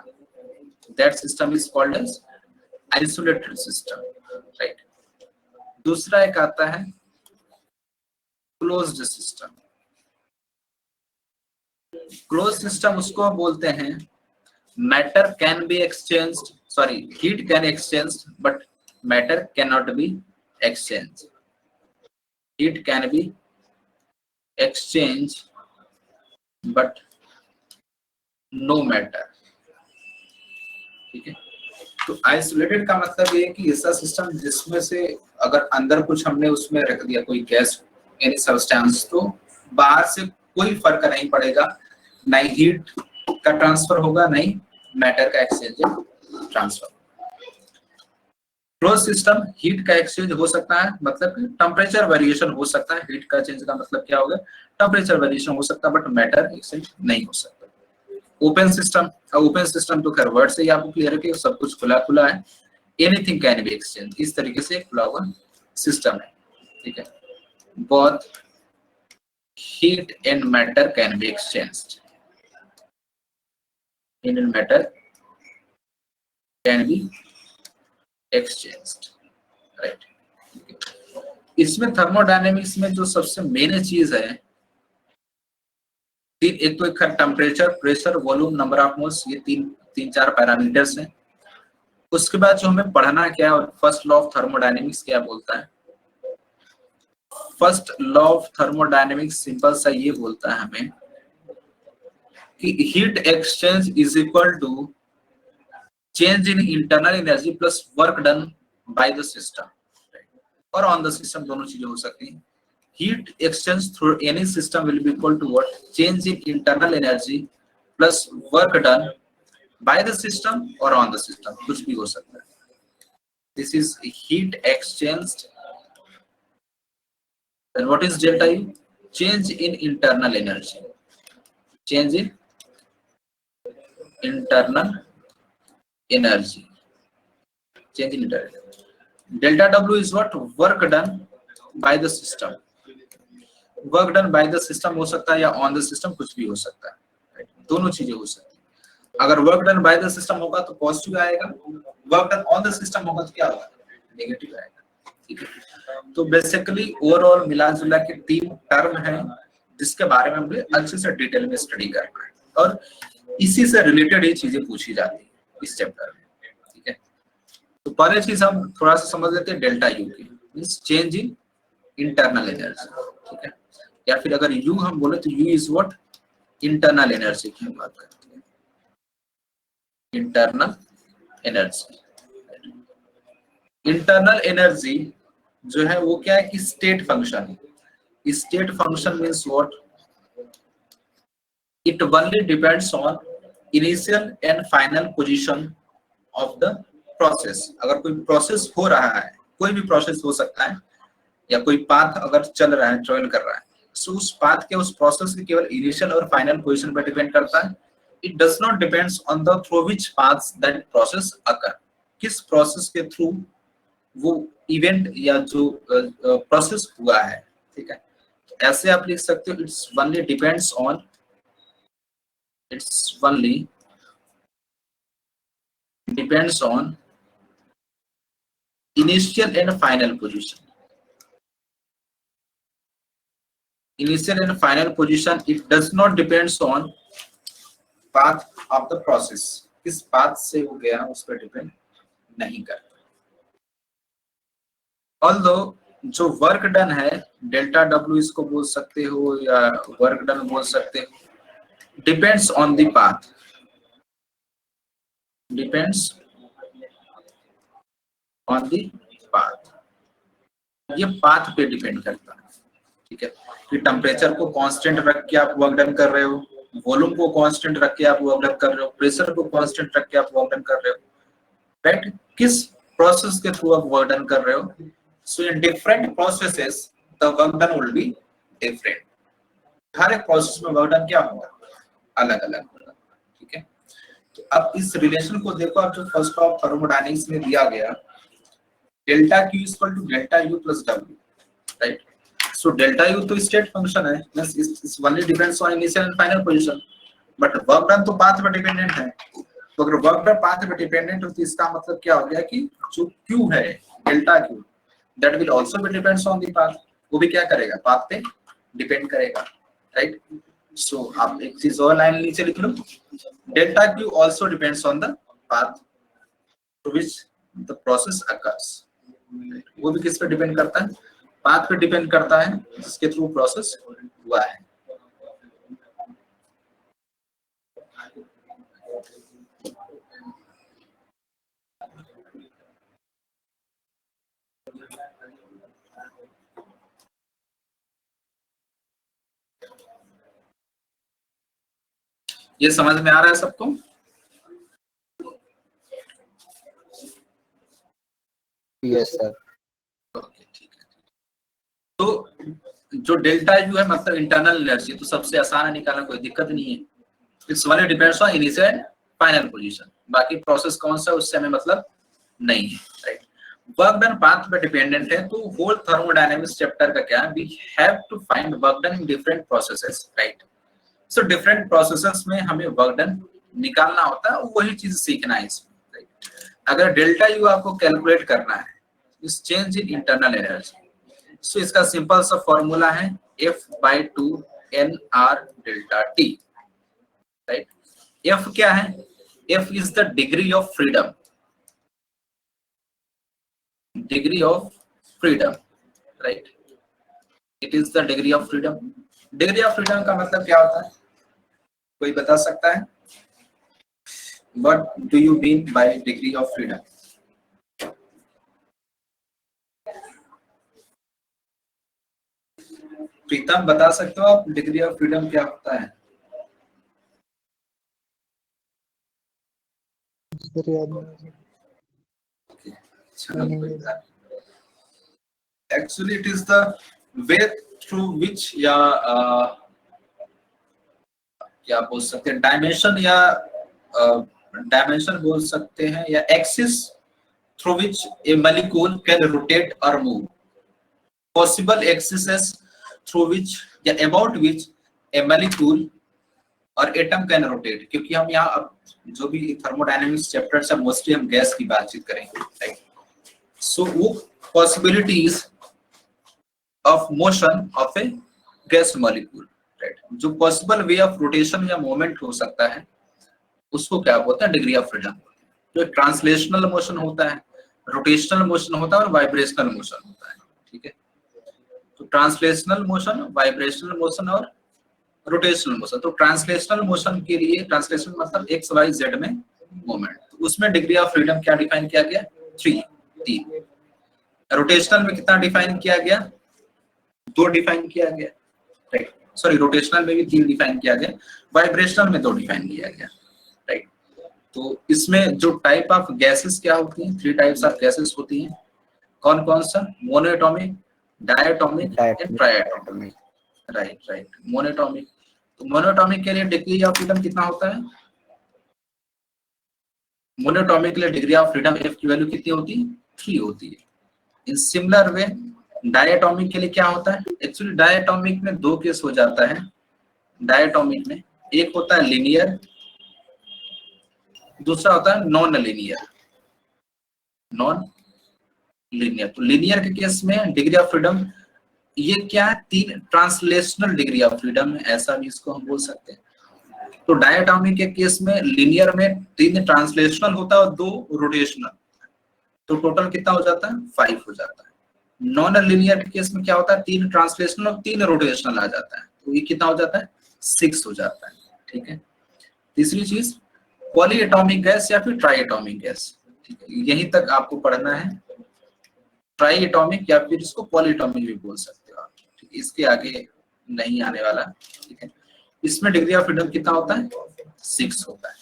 that system is called as isolated system, right। दूसरा एक आता है closed system। क्लोज सिस्टम उसको बोलते हैं matter can be exchanged, sorry heat can exchanged but matter can not be exchange. Heat can be exchange but no matter, ठीक है। तो आइसोलेटेड का मतलब ये है कि ऐसा सिस्टम जिसमें से अगर अंदर कुछ हमने उसमें रख दिया कोई गैस यानी सब्सटेंस, तो बाहर से कोई फर्क नहीं पड़ेगा, ना ही हीट का ट्रांसफर होगा ना ही मैटर का exchange transfer. Close system heat का एक्सचेंज हो सकता है, मतलब टेम्परेचर वेरिएशन हो सकता है। हीट का चेंज का मतलब क्या होगा? टेम्परेचर वेरिएशन हो सकता है बट मैटर एक्सचेंज नहीं हो सकता। ओपन सिस्टम तो खैर वर्ड से ही आपको क्लियर है कि सब कुछ खुला खुला है, एनीथिंग कैन बी एक्सचेंज, इस तरीके से खुला हुआ सिस्टम है, ठीक है। Both heat and matter can be exchanged. Heat and matter can be exchanged, right? इसमें थर्मोडायनेमिक्स में जो सबसे मेन चीज है, एक तो एक temperature, pressure, volume, number of moles, ये तीन चार पैरामीटर्स हैं। उसके बाद जो हमें पढ़ना क्या है, फर्स्ट लॉ ऑफ थर्मोडायनेमिक्स क्या बोलता है? First law of thermodynamics simple सा ये बोलता है हमें कि heat exchange is equal to change in internal energy plus work done by the system और ऑन द सिस्टम, दोनों चीजें हो सकती हैं। Heat exchange through any system will be equal to what? Change in internal energy plus work done by the system और on the system, कुछ भी हो सकता है। This is heat exchange. Then what is delta U? Change in internal energy. Change in internal energy. Change in internal energy. Delta W is what? Work done by the system. Work done by the system हो सकता है या on the system, कुछ भी हो सकता है, right? दोनों चीजें हो सकती हैं। अगर work done by the system होगा तो पॉजिटिव आएगा, work done on the system होगा तो क्या होगा? नेगेटिव आएगा, ठीक है। तो बेसिकली ओवरऑल मिला जुला के 3 टर्म है जिसके बारे में हमें अच्छे से डिटेल में स्टडी करना है और इसी से रिलेटेड ये चीजें पूछी जाती है इस चैप्टर में, ठीक है। तो पहले चीज हम थोड़ा सा समझ लेते हैं डेल्टा यू की, means change in internal energy, ठीक है। या फिर अगर यू हम बोले तो you is what? Internal energy की हम बात करते हैं, इंटरनल एनर्जी। इंटरनल एनर्जी जो है वो क्या है कि स्टेट फंक्शन है। State function means what? It only depends on initial and final position of the process. अगर कोई प्रोसेस हो रहा है, कोई भी प्रोसेस हो सकता है, या कोई पाथ अगर चल रहा है, ट्रेवल कर रहा है, सो उस पाथ के, उस प्रोसेस के केवल इनिशियल और फाइनल पोजीशन पर डिपेंड करता है it does not depends on the through which paths that process अकर, किस प्रोसेस के थ्रू वो इवेंट या जो प्रोसेस हुआ है, ठीक है। तो ऐसे आप लिख सकते हो, it's only depends on, it's only depends on initial and final position. Initial and final position, it does not depends on path of the process. किस path से हो गया उस पर डिपेंड नहीं करता। Although जो वर्क डन है डेल्टा डब्ल्यू इसको बोल सकते हो या वर्क डन बोल सकते हो, depends on the path, depends on the path, ये पाथ पे डिपेंड करता है, ठीक है। कि टेम्परेचर को कांस्टेंट रख के आप वर्क डन कर रहे हो, वॉल्यूम को कांस्टेंट रख के आप वर्क डन कर रहे हो, प्रेशर को कांस्टेंट रख के आप वर्क डन कर रहे हो, राइट। किस प्रोसेस के थ्रू आप वर्क डन कर रहे हो। So in different processes the work done will be different, हर एक प्रोसेस में वर्क डन क्या होगा, अलग अलग होगा, ठीक है। तो अब इस रिलेशन को देखो, आप जो फर्स्ट ऑफ थर्मोडायनेमिक्स में दिया गया delta Q equal to delta U plus W, right. So delta U तो स्टेट फंक्शन है, बस इस only depends on initial and final position, but work done तो पाथ पे डिपेंडेंट है। तो अगर वर्क डन पाथ पे डिपेंडेंट हो तो इसका मतलब क्या हो गया कि जो Q है delta Q that will also be depends on the path, वो भी क्या करेगा, पाथ पे डिपेंड करेगा, राइट। सो आप एक चीज और लाइन नीचे लिख लो, delta Q also depends on the path to which the process occurs, वो भी किस पे डिपेंड करता है, पाथ पे डिपेंड करता है जिसके थ्रू प्रोसेस हुआ है। ये समझ में आ रहा है सबको? Yes sir. ओके, ठीक है। तो जो डेल्टा यू है मतलब इंटरनल एनर्जी, तो सबसे आसान है निकालना, कोई दिक्कत नहीं है। It's only depends on initial and final position, बाकी प्रोसेस कौन सा उससे हमें मतलब नहीं है, राइट। वर्क डन पाथ पे डिपेंडेंट है, तो होल थर्मोडायनेमिक्स चैप्टर का क्या है, we have to find work done in different processes, right. So different processes में हमें वर्क डन निकालना होता है, वही चीज सीखना है इसमें, राइट। अगर डेल्टा यू आपको कैलकुलेट करना है, इस चेंज इन इंटरनल एनर्जी, सो इसका सिंपल सा फॉर्मूला है F/2 nR delta T, right. F क्या है, F is the degree of freedom, degree of freedom, right. It is the degree of freedom. Degree of freedom का मतलब क्या होता है, कोई बता सकता है? What do you mean by degree of freedom? प्रीतम बता सकते हो आप डिग्री ऑफ फ्रीडम क्या होता है? Actually, it is the way through which या क्या बोल सकते हैं, डायमेंशन या डायमेंशन बोल सकते हैं, या axis through which a molecule can rotate or move, possible axis through which या about which a molecule or atom can rotate. क्योंकि हम यहाँ अब जो भी थर्मोडायनेमिक्स चैप्टर से मोस्टली हम गैस की बातचीत करेंगे, राइट। सो वो possibilities of motion of a gas molecule, right. जो पॉसिबल वे ऑफ रोटेशन या मूवमेंट हो सकता है उसको क्या बोलते हैं, डिग्री ऑफ फ्रीडम। जो ट्रांसलेशनल मोशन होता है, रोटेशनल मोशन होता है और वाइब्रेशनल मोशन होता है, ठीक है। तो ट्रांसलेशनल मोशन, वाइब्रेशनल मोशन और रोटेशनल मोशन। तो ट्रांसलेशनल मोशन के लिए, ट्रांसलेशन मतलब एक्स वाई जेड में मूवमेंट, तो उसमें डिग्री ऑफ फ्रीडम क्या डिफाइन किया गया, 3। रोटेशनल में कितना डिफाइन किया गया, 2 डिफाइन किया गया, राइट। सॉरी, रोटेशनल में भी 3 डिफाइन किया गया, वाइब्रेशनल में 2 डिफाइन किया गया, राइट। तो इसमें जो टाइप ऑफ गैसेस क्या होती हैं, 3 टाइप्स ऑफ गैसेस होती हैं। कौन कौन सा, monoatomic, diatomic and triatomic, right. Monoatomic, तो मोनोएटॉमिक के लिए डिग्री ऑफ फ्रीडम कितना होता है, मोनोटॉमिक के लिए डिग्री ऑफ फ्रीडम एफ की वैल्यू कितनी होती है? 3 होती है। इन सिमिलर वे डायटोमिक के लिए क्या होता है? एक्चुअली डायटोमिक में 2 केस हो जाता है। डायटोमिक में एक होता है लीनियर, दूसरा होता है नॉन लीनियर। नॉन लीनियर, तो लीनियर के केस में डिग्री ऑफ फ्रीडम ये क्या है? 3 ट्रांसलेशनल डिग्री ऑफ फ्रीडम है, ऐसा भी इसको हम बोल सकते हैं। तो डायटोमिक के केस में लीनियर में 3 ट्रांसलेशनल होता है और 2 रोटेशनल, तो टोटल कितना हो जाता है? 5 हो जाता है। नॉन लीनियर के केस में क्या होता है? 3 ट्रांसलेशनल और 3 रोटेशनल आ जाता है, तो ये कितना हो जाता है? 6 हो जाता है। ठीक है। तीसरी चीज पॉली एटॉमिक गैस या फिर ट्राई एटॉमिक गैस, ठीक है, यहीं तक आपको पढ़ना है। ट्राई एटॉमिक या फिर इसको पॉली एटॉमिक भी बोल सकते हो आप, ठीक है, इसके आगे नहीं आने वाला। ठीक है, इसमें डिग्री ऑफ फ्रीडम कितना होता है? 6 होता है।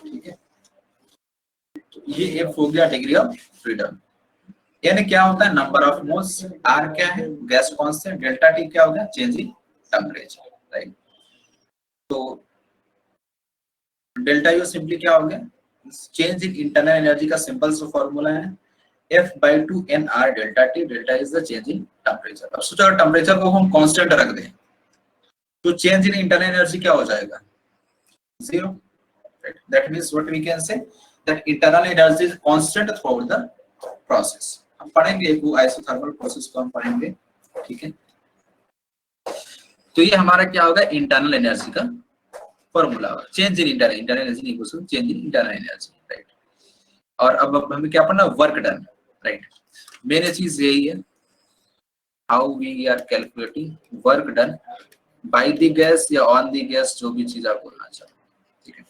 ठीक है, तो ये एफ हो गया डिग्री ऑफ फ्रीडम। यानी क्या होता है? नंबर ऑफ मोल्स, आर क्या है? गैस कांस्टेंट, डेल्टा टी क्या हो गया? Change in temperature, right. तो डेल्टा यू सिंपली क्या हो गया? चेंज इन इंटरनल एनर्जी का सिंपल सा फॉर्मूला है F/2 nR delta T. Delta is the change in temperature. अब सोचो अगर टेम्परेचर को हम कांस्टेंट रख दें तो चेंज इन इंटरनल एनर्जी क्या हो जाएगा? 0, right? That means what we can say that internal energy is constant throughout the process. हम पढ़ेंगे एक आइसोथर्मल प्रोसेस को हम पढ़ेंगे। ठीक है, तो ये हमारा क्या होगा? इंटरनल एनर्जी का फॉर्मूला होगा। चेंज इन इंटरनल एनर्जी नहीं बोल सकते, change in internal energy, right. और अब हमें क्या पढ़ना? Work done, right. मेन चीज यही है, how we are calculating work done by the gas या ऑन द गैस, जो भी चीज आप बोलना चाहो। ठीक है,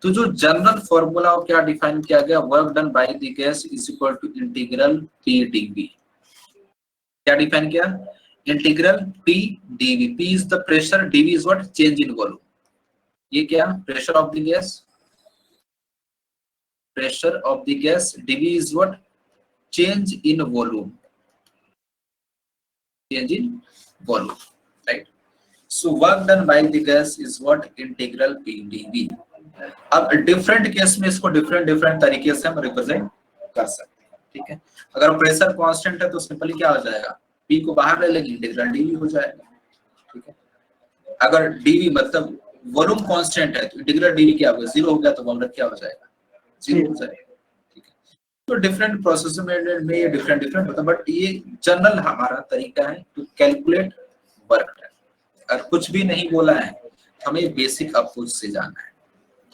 तो जो जनरल फॉर्मूला क्या डिफाइन किया गया? Work done by the gas is equal to integral P dV. क्या डिफाइन किया? Integral P dV. P is the pressure, dV is what? Change in volume. ये क्या? Pressure of the gas, pressure of the gas, dV is what? Change in volume, change in volume, right. So work done by the gas is what? Integral P dV. अब different case में इसको different तरीके से हम represent कर सकते हैं। ठीक है, अगर प्रेशर कांस्टेंट है तो सिंपली क्या हो जाएगा? P को बाहर ले लेंगे, इंटीग्रल dV हो जाएगा। ठीक है, अगर dV मतलब वॉल्यूम कांस्टेंट है तो इंटीग्रल dV क्या होगा? 0 हो गया तो वॉल्यूम क्या हो जाएगा? 0 हो जाएगा। ठीक है, तो डिफरेंट प्रोसेस में ये डिफरेंट होता है, बट ये जनरल हमारा तरीका है टू कैलकुलेट वर्क डन। अगर कुछ भी नहीं बोला है, हमें बेसिक अप्रोच से जाना है।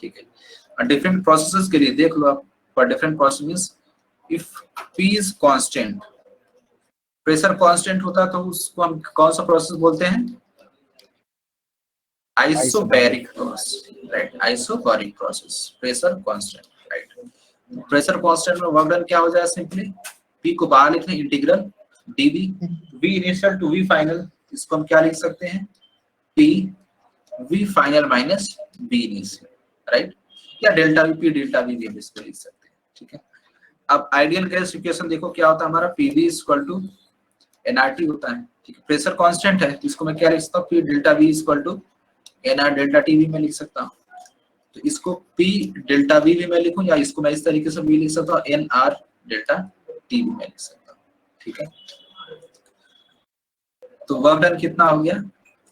ठीक है, और डिफरेंट प्रोसेसेस के लिए देख लो आप, for different process means if P is constant, pressure constant होता तो उसको हम कौन सा प्रोसेस बोलते हैं? Isobaric process, right. Isobaric process, pressure constant, right. Pressure constant में वर्क डन क्या हो जाएगा? सिंपली P को बाहर लिखते हैं, integral dV, V initial to V final, इसको हम क्या लिख सकते हैं? P V final minus V initial, right. या delta V P delta V भी हम इसको लिख सकते हैं। ठीक है, अब आइडियल गैस इक्वेशन देखो क्या होता है हमारा? PV इक्वल टू nRT होता है। ठीक है, प्रेशर कांस्टेंट है तो इसको मैं क्या लिख सकता हूँ? P delta V equal to nR delta T भी मैं लिख सकता हूँ। तो इसको P डेल्टा V भी मैं लिखूं, या इसको मैं इस तरीके से भी लिख सकता हूँ, nR डेल्टा T भी मैं लिख सकता हूँ। ठीक है, तो वर्क डन कितना हो गया?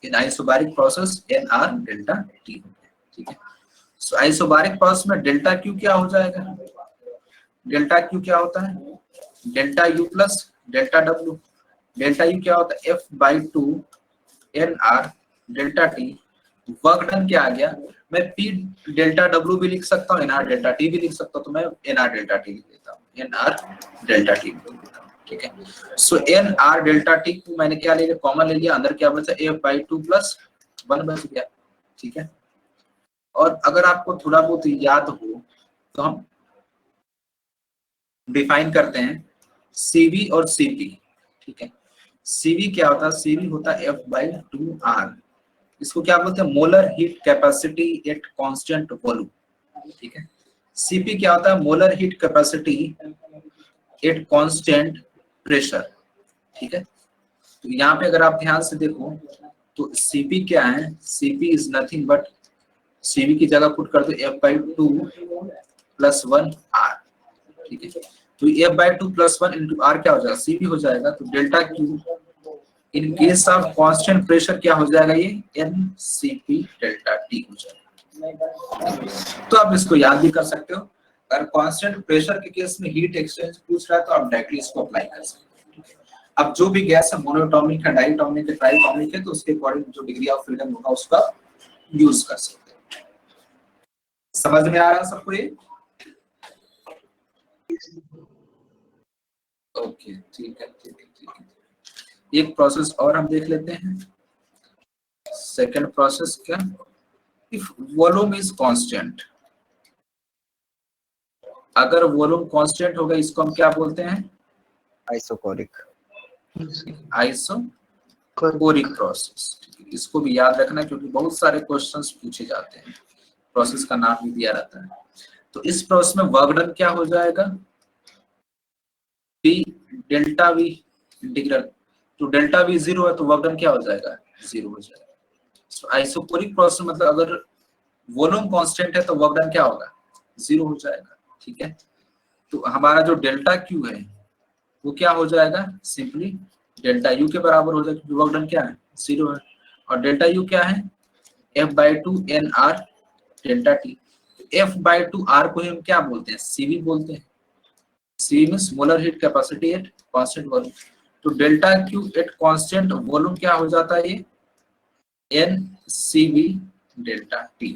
In isobaric process nR delta T हो गया। ठीक है, सो आइसोबैरिक प्रोसेस में डेल्टा Q क्या हो जाएगा? डेल्टा Q क्या होता है? Delta U plus delta W। Delta U क्या होता है? F/2 nR delta T। Work done क्या आ गया? मैं P डेल्टा W भी लिख सकता हूँ, nR डेल्टा T भी लिख सकता हूँ, तो मैं nR डेल्टा T लिख देता हूँ, nR डेल्टा T लिख देता हूँ। ठीक है, सो nR डेल्टा T को मैंने क्या ले लिया? कॉमन ले लिया, अंदर क्या बचा? F/2 प्लस 1 बच गया। ठीक है, और अगर आपको थोड़ा बहुत याद हो तो हम डिफाइन करते हैं CV और CP। ठीक है, CV क्या होता है? CV होता है F/2R। इसको क्या बोलते हैं? Molar heat capacity at constant volume. ठीक है, CP क्या होता है? Molar heat capacity at constant pressure. ठीक है, तो यहाँ पे अगर आप ध्यान से देखो तो CP क्या है? CP is nothing but, CV की जगह पुट कर दो F/2 प्लस 1 आर, ठीक है। तो F/2 प्लस 1 इंटू आर क्या हो जाएगा, सी भी हो जाएगा। तो delta Q in case of constant pressure क्या हो जाएगा, ये NCP डेल्टा टी हो जाएगा। तो आप इसको याद भी कर सकते हो। अगर कांस्टेंट प्रेशर के केस में हीट एक्सचेंज पूछ रहा है तो आप डायरेक्टली इसको अप्लाई कर सकते हो। अब जो भी गैस है, मोनोटॉमिक है, डायटॉमिक है, ट्राइटॉमिक है, तो उसके अकॉर्डिंग जो डिग्री ऑफ फ्रीडम होगा उसका यूज कर सकते हैं। समझ में आ रहा है सबको ये? ओके, ठीक है, ठीक है, ठीक है। एक प्रोसेस और हम देख लेते हैं। सेकंड प्रोसेस क्या, इफ वॉल्यूम इज कांस्टेंट, अगर वॉल्यूम कांस्टेंट होगा इसको हम क्या बोलते हैं, आइसोकोरिक। Isochoric process. इसको भी याद रखना क्योंकि बहुत सारे क्वेश्चंस पूछे जाते हैं, प्रोसेस का नाम भी दिया रहता है। तो इस प्रोसेस में वर्क डन क्या हो जाएगा, P डेल्टा V इंटीग्रल, तो डेल्टा V 0 है तो वर्क डन क्या हो जाएगा, 0 हो जाएगा। तो आइसोकोरिक प्रोसेस मतलब अगर वॉल्यूम कांस्टेंट है तो वर्क डन क्या होगा, 0 हो जाएगा, ठीक है। तो हमारा जो डेल्टा Q है वो क्या हो जाएगा, सिंपली डेल्टा U के बराबर हो जाएगा क्योंकि वर्क डन क्या है, 0 है। और डेल्टा U क्या है, F/2 NR delta T। F/2 R को हम क्या बोलते हैं, CV बोलते हैं। CV means molar heat capacity at constant volume. तो delta Q at constant volume क्या हो जाता है, ये NCV डेल्टा T।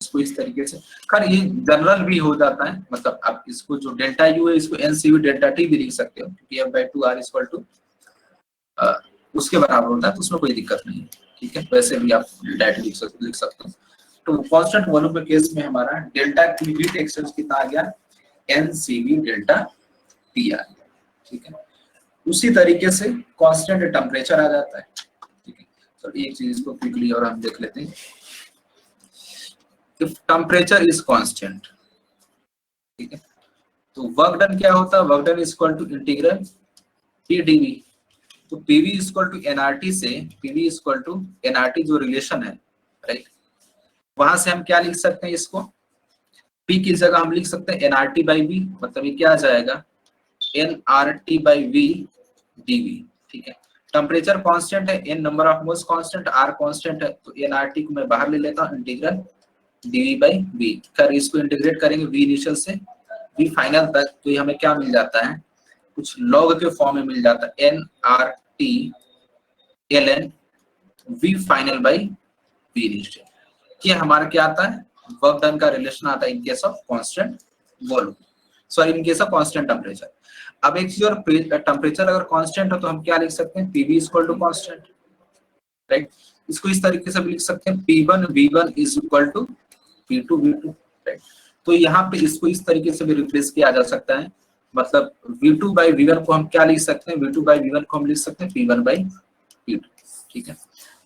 इसको इस तरीके से, खैर ये जनरल भी हो जाता है, मतलब आप इसको जो डेल्टा U है इसको NCV डेल्टा T भी लिख सकते हो क्योंकि F/2 R इक्वल टू उसके बराबर होता है, तो उसमें कोई दिक्कत नहीं है, ठीक है। वैसे भी आप डायरेक्ट लिख सकते हो। तो कांस्टेंट वॉल्यूम के केस में हमारा डेल्टा Q हीट एक्सचेंज कितना आ गया, NCV डेल्टा T आ गया, ठीक है। उसी तरीके से कांस्टेंट टेम्परेचर आ जाता है, ठीक है। तो एक चीज इसको क्विकली और हम देख लेते हैं। इफ टेम्परेचर इज कांस्टेंट, ठीक है, तो वर्क डन क्या होता है, work done is equal to integral PdV। तो PV is equal to nRT से, PV is equal to nRT जो रिलेशन है, राइट, वहां से हम क्या लिख सकते हैं, इसको P की जगह हम लिख सकते हैं nRT/V, मतलब ये क्या आ जाएगा, nRT/V dV, ठीक है। टेम्परेचर कांस्टेंट है, n number of moles constant, R constant है, तो nRT को मैं बाहर ले लेता हूं, इंटीग्रल dV/V। कर इसको इंटीग्रेट करेंगे V इनिशियल से V फाइनल तक, तो ये हमें क्या मिल जाता है, कुछ लॉग के फॉर्म में मिल जाता है, nRT ln V final by V initial. ये हमारा क्या आता है, वर्क डन का रिलेशन आता है in case of constant volume, sorry in case of constant temperature. अब एक चीज और, टेम्परेचर अगर कांस्टेंट हो तो हम क्या लिख सकते हैं, PV equal to constant, right. इसको इस तरीके से भी लिख सकते हैं, P1 V1 is equal to P2 V2, right. तो यहाँ पे इसको इस तरीके से भी रिप्लेस किया जा सकता है, मतलब V2/V1 को हम क्या लिख सकते हैं, V2/V1 को हम लिख सकते हैं P1/P2, ठीक है।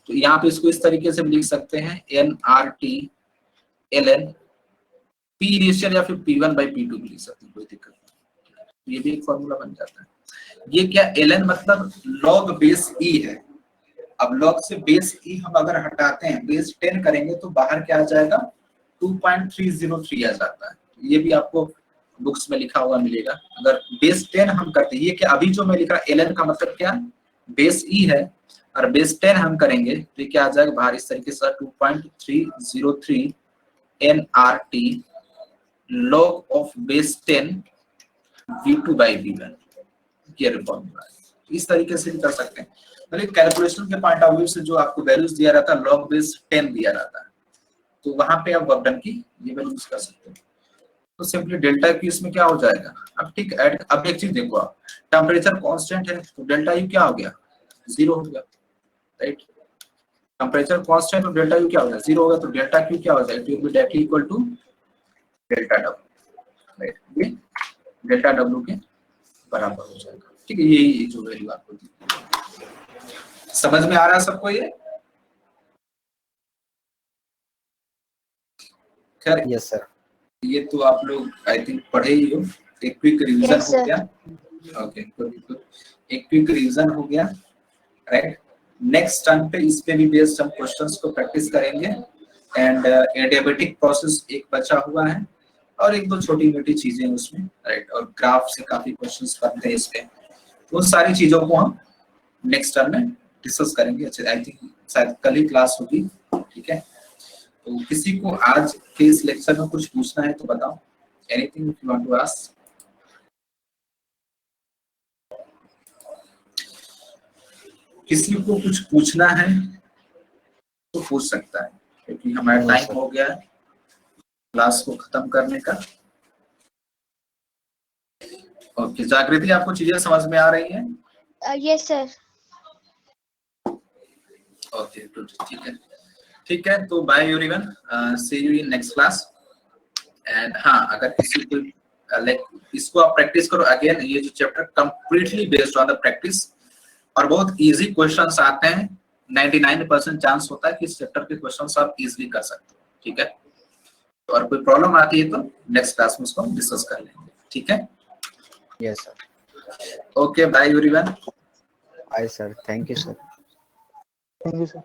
तो यहाँ पे इसको इस तरीके से भी लिख सकते हैं, nRT ln P इनिशियल या फिर P1/P2 भी लिख सकते हैं, कोई दिक्कत नहीं, ये भी एक फॉर्मूला बन जाता है। ये क्या ln मतलब log बेस E है। अब log से बेस E हम अगर हटाते हैं, बेस 10 करेंगे तो बाहर क्या आ जाएगा, 2.303 आ जाता है। ये भी आपको बुक्स में लिखा हुआ मिलेगा। अगर बेस 10 हम करते हैं, ये क्या अभी जो मैं लिखा ln का मतलब क्या, बेस E है, और बेस 10 हम करेंगे तो क्या आ जाएगा बाहर इस तरीके से, 2.303 nRT log of base 10 V2/V1, ये फॉर्मूला है। इस तरीके से भी कर सकते हैं, मतलब कैलकुलेशन के पॉइंट ऑफ व्यू से जो आपको वैल्यूज दिया रहता है, log बेस 10 दिया रहता है, तो वहां पे आप वर्क डन की ये वैल्यू यूज कर सकते हैं। तो सिंपली डेल्टा Q इसमें क्या हो जाएगा, अब ठीक है। अब एक चीज देखो आप, टेम्परेचर कांस्टेंट है तो डेल्टा U क्या हो गया, 0 हो गया, राइट। टेम्परेचर कांस्टेंट और डेल्टा U क्या हो गया, 0 होगा, तो डेल्टा Q क्या हो जाएगा, it will be directly equal to delta W, right. ये डेल्टा W के बराबर हो जाएगा, ठीक है। यही जो वैल्यू आपको दी, समझ में आ रहा है सबको ये, खैर यस सर। ये तो आप लोग आई थिंक पढ़े ही हो। एक क्विक रिवीजन Yes, हो sir. गया, ओके, एक क्विक रिवीजन हो गया, राइट। नेक्स्ट टाइम पे इस पे भी बेस्ड हम क्वेश्चंस को प्रैक्टिस करेंगे। एंड एडियाबेटिक प्रोसेस एक बचा हुआ है, और एक दो छोटी मोटी चीजें उसमें, राइट, और ग्राफ से काफी क्वेश्चंस बनते हैं इस पे। तो उन सारी चीजों को हम नेक्स्ट टर्म में डिस्कस करेंगे। अच्छा, आई थिंक शायद कल ही क्लास होगी, ठीक है। तो किसी को आज के इस लेक्चर में कुछ पूछना है तो बताओ, anything if you want to ask. किसी को कुछ पूछना है तो पूछ सकता है, क्योंकि हमारा टाइम हो गया है क्लास को खत्म करने का। ओके जागृति, आपको चीजें समझ में आ रही हैं? Yes sir. ओके गुड, ठीक है, ठीक है। तो bye everyone, see you in next class. And हाँ, अगर किसी को लाइक इसको आप प्रैक्टिस करो अगेन, ये जो chapter completely based on the practice, और बहुत इजी क्वेश्चंस आते हैं। 99% चांस होता है कि इस चैप्टर के क्वेश्चंस आप इजीली कर सकते हो, ठीक है। तो और कोई प्रॉब्लम आती है तो नेक्स्ट क्लास में उसको डिस्कस कर लेंगे, ठीक है। Yes sir. Okay bye everyone. Bye sir, thank you sir. Thank you sir.